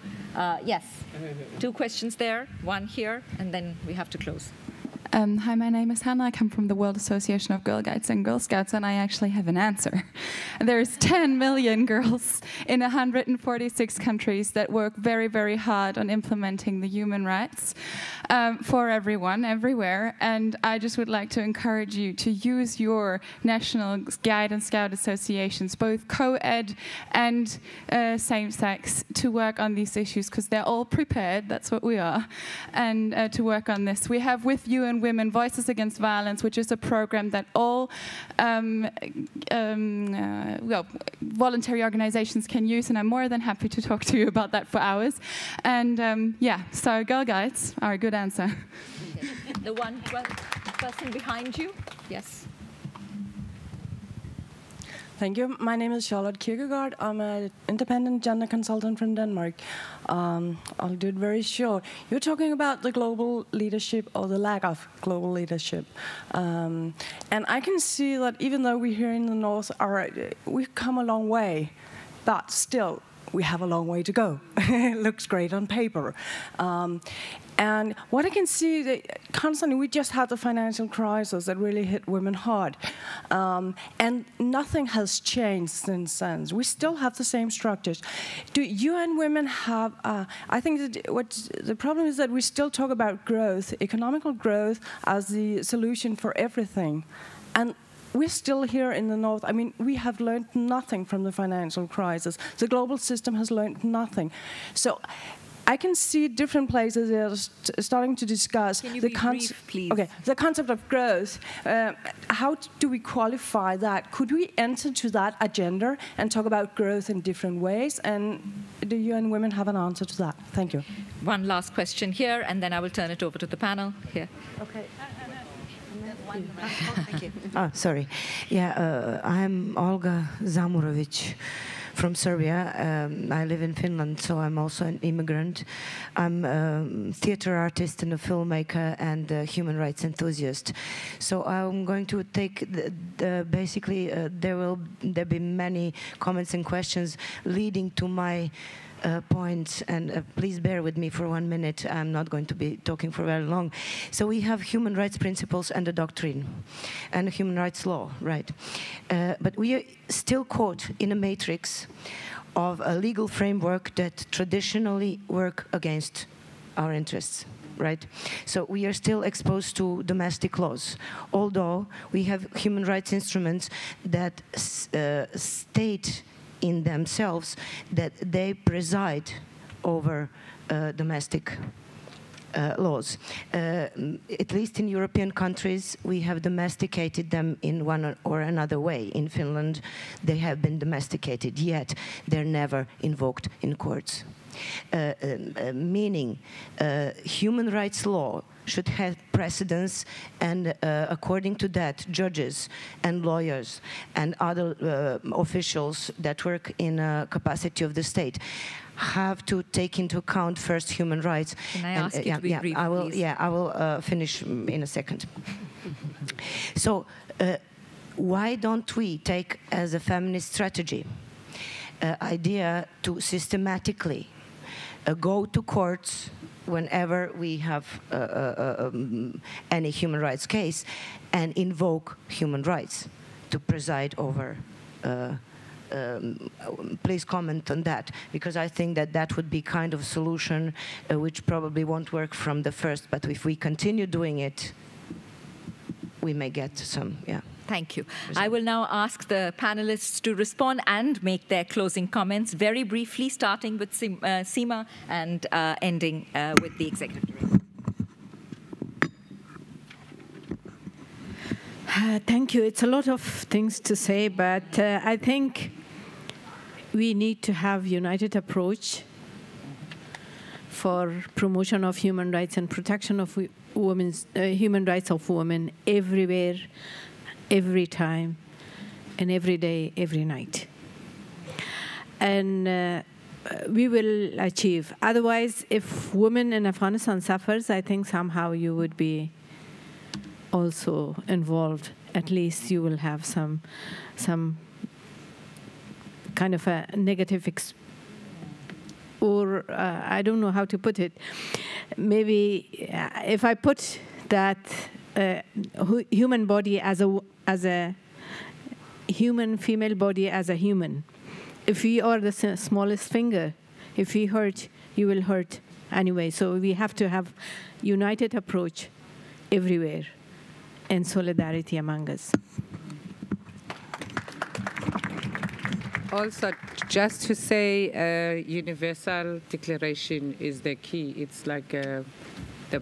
Yes, 2 questions there, 1 here, and then we have to close. Hi, my name is Hannah. I come from the World Association of Girl Guides and Girl Scouts, and I actually have an answer. There's 10 million girls in 146 countries that work very, very hard on implementing the human rights for everyone, everywhere. And I just would like to encourage you to use your national guide and scout associations, both co-ed and same-sex, to work on these issues, because they're all prepared, that's what we are, and to work on this. We have With You and Women Voices Against Violence, which is a program that all voluntary organizations can use, and I'm more than happy to talk to you about that for hours. And so Girl Guides are a good answer. Okay. The one person behind you, yes. Thank you. My name is Charlotte Kierkegaard. I'm an independent gender consultant from Denmark. I'll do it very short. You're talking about the global leadership or the lack of global leadership. And I can see that even though we here in the North we've come a long way, but still we have a long way to go. It looks great on paper. And what I can see, that constantly, we just had the financial crisis that really hit women hard. And nothing has changed since then. We still have the same structures. Do UN Women have, I think that the problem is that we still talk about growth, economical growth, as the solution for everything. And we're still here in the North. I mean, we have learned nothing from the financial crisis. The global system has learned nothing. So I can see different places that are starting to discuss the concept. Please? Okay, the concept of growth. How do we qualify that? Could we enter to that agenda and talk about growth in different ways? And do UN Women have an answer to that? Thank you. One last question here, and then I will turn it over to the panel here. Okay. Thank you. Sorry. Yeah, I'm Olga Zamurovic from Serbia. I live in Finland, so I'm also an immigrant. I'm a theater artist and a filmmaker and a human rights enthusiast. So I'm going to take basically there'll be many comments and questions leading to my points, and please bear with me for 1 minute. I'm not going to be talking for very long. So we have human rights principles and a doctrine, and a human rights law, right? But we are still caught in a matrix of a legal framework that traditionally work against our interests. Right, so we are still exposed to domestic laws, although we have human rights instruments that state in themselves that they preside over domestic laws. At least in European countries, we have domesticated them in one or another way. In Finland, they have been domesticated, yet they're never invoked in courts. Meaning, human rights law should have precedence, and according to that, judges and lawyers and other officials that work in a capacity of the state have to take into account first human rights. Can I ask you to be brief, please? I will finish in a second. So, why don't we take as a feminist strategy idea to systematically go to courts whenever we have any human rights case and invoke human rights to preside over. Please comment on that, because I think that that would be kind of a solution which probably won't work from the first, but if we continue doing it, we may get some, yeah. Thank you. I will now ask the panelists to respond and make their closing comments very briefly, starting with Sima and ending with the Executive Director. Thank you. It's a lot of things to say, but I think we need to have a united approach for promotion of human rights and protection of women's human rights of women everywhere, every time, and every day, every night. And we will achieve. Otherwise, if women in Afghanistan suffers, I think somehow you would be also involved. At least you will have some kind of a negative or I don't know how to put it. Maybe if I put that human body as a human, female body as a human, if we are the smallest finger, if we hurt, you will hurt anyway. So we have to have united approach everywhere and solidarity among us. Also, just to say, universal declaration is the key. It's like the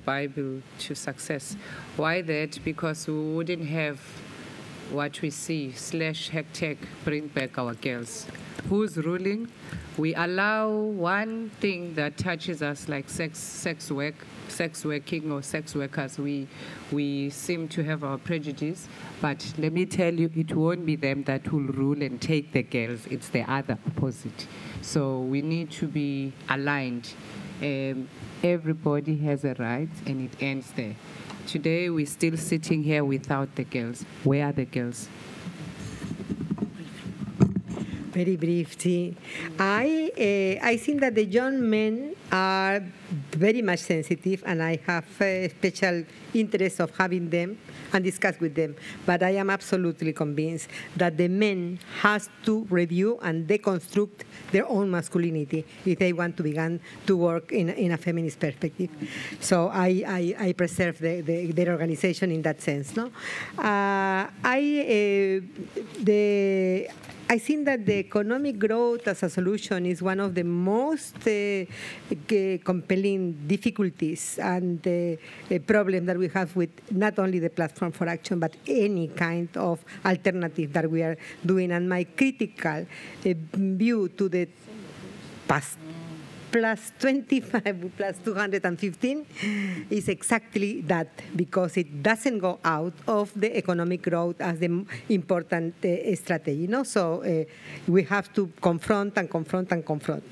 Bible to success. Why that? Because we wouldn't have what we see, /# bring back our girls. Who's ruling? We allow one thing that touches us like sex working or sex workers. We seem to have our prejudice, but let me tell you, it won't be them that will rule and take the girls. It's the other opposite. So we need to be aligned. Everybody has a right, and it ends there. Today, we're still sitting here without the girls. Where are the girls? Very briefly, I think that the young men are very much sensitive, and I have a special interest of having them and discuss with them. But I am absolutely convinced that the men has to review and deconstruct their own masculinity if they want to begin to work in a feminist perspective. So I preserve their organization in that sense. No, I think that the economic growth as a solution is one of the most compelling difficulties and problem that we have with not only the Platform for Action, but any kind of alternative that we are doing. And my critical view to the past plus 25 plus 215 is exactly that, because it doesn't go out of the economic growth as the important strategy. No? So we have to confront and confront and confront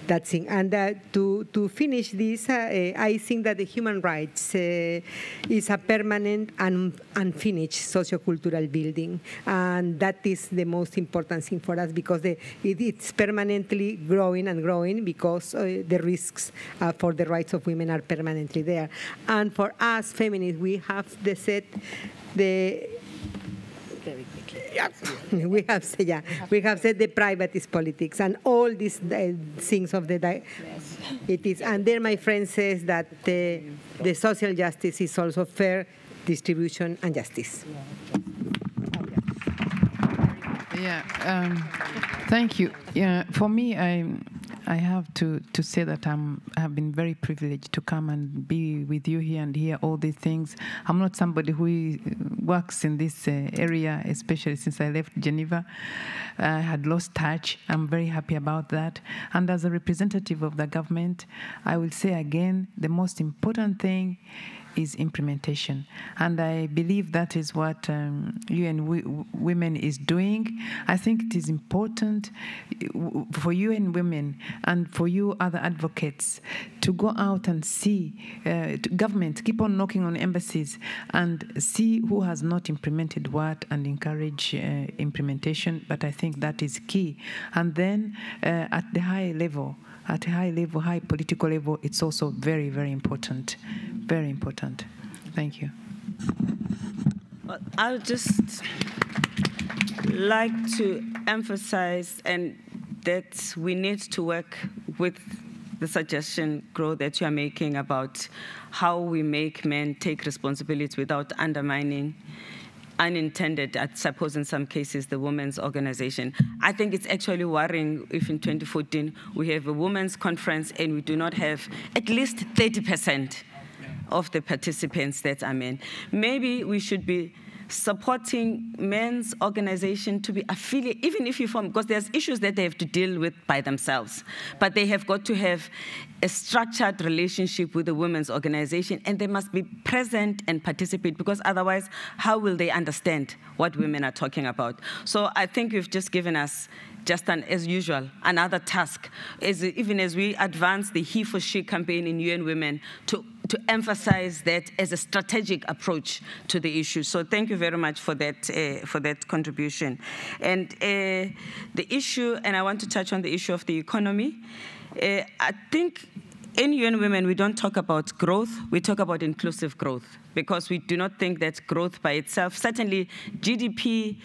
that thing. And to finish this, I think that the human rights is a permanent and unfinished sociocultural building. And that is the most important thing for us, because it's permanently growing and growing, because the risks for the rights of women are permanently there. And for us, feminists, we have set the... Very quickly. Yeah. We have said the privatist politics and all these things of the yes. It is. And there my friend says that the social justice is also fair distribution and justice. Thank you. Yeah, for me, I have to say that I have been very privileged to come and be with you here and hear all these things. I'm not somebody who works in this area, especially since I left Geneva. I had lost touch. I'm very happy about that. And as a representative of the government, I will say again, the most important thing is implementation. And I believe that is what UN Women is doing. I think it is important for UN Women and for you other advocates to go out and see government, keep on knocking on embassies and see who has not implemented what and encourage implementation. But I think that is key. And then at the high level, high political level, it's also very, very important. Very important. Thank you. Well, I would just like to emphasize that we need to work with the suggestion, Grow, that you are making about how we make men take responsibility without undermining unintended, I suppose in some cases, the women's organization. I think it's actually worrying if in 2014 we have a women's conference and we do not have at least 30% of the participants that are men. Maybe we should be supporting men's organization to be affiliated, even if you form, because there's issues that they have to deal with by themselves, but they have got to have a structured relationship with the women's organization, and they must be present and participate, because otherwise, how will they understand what women are talking about? So I think you've just given us, just as usual, another task, even as we advance the He for She campaign in UN Women, to emphasize that as a strategic approach to the issue. So thank you very much for that contribution. And the issue, and I want to touch on the issue of the economy. I think in UN Women, we don't talk about growth, we talk about inclusive growth, because we do not think that growth by itself, certainly GDP,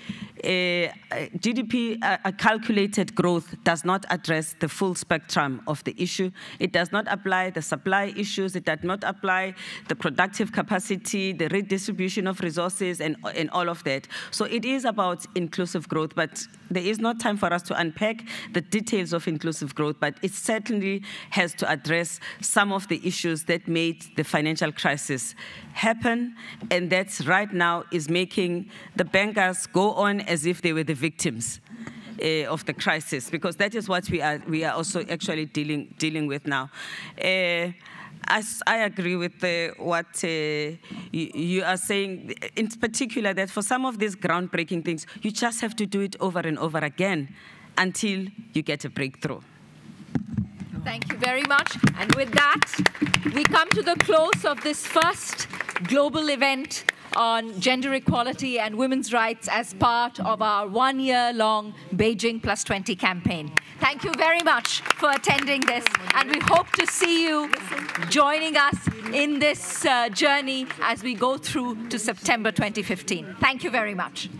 calculated growth does not address the full spectrum of the issue. It does not apply the supply issues, it does not apply the productive capacity, the redistribution of resources, and all of that. So it is about inclusive growth, but there is no time for us to unpack the details of inclusive growth, but it certainly has to address some of the issues that made the financial crisis happen, and that right now is making the bankers go on as if they were the victims of the crisis, because that is what we are also actually dealing with now. I agree with what you are saying, in particular that for some of these groundbreaking things, you just have to do it over and over again until you get a breakthrough. Thank you very much. And with that, we come to the close of this first global event on gender equality and women's rights as part of our one-year-long Beijing+20 campaign. Thank you very much for attending this, and we hope to see you joining us in this journey as we go through to September 2015. Thank you very much.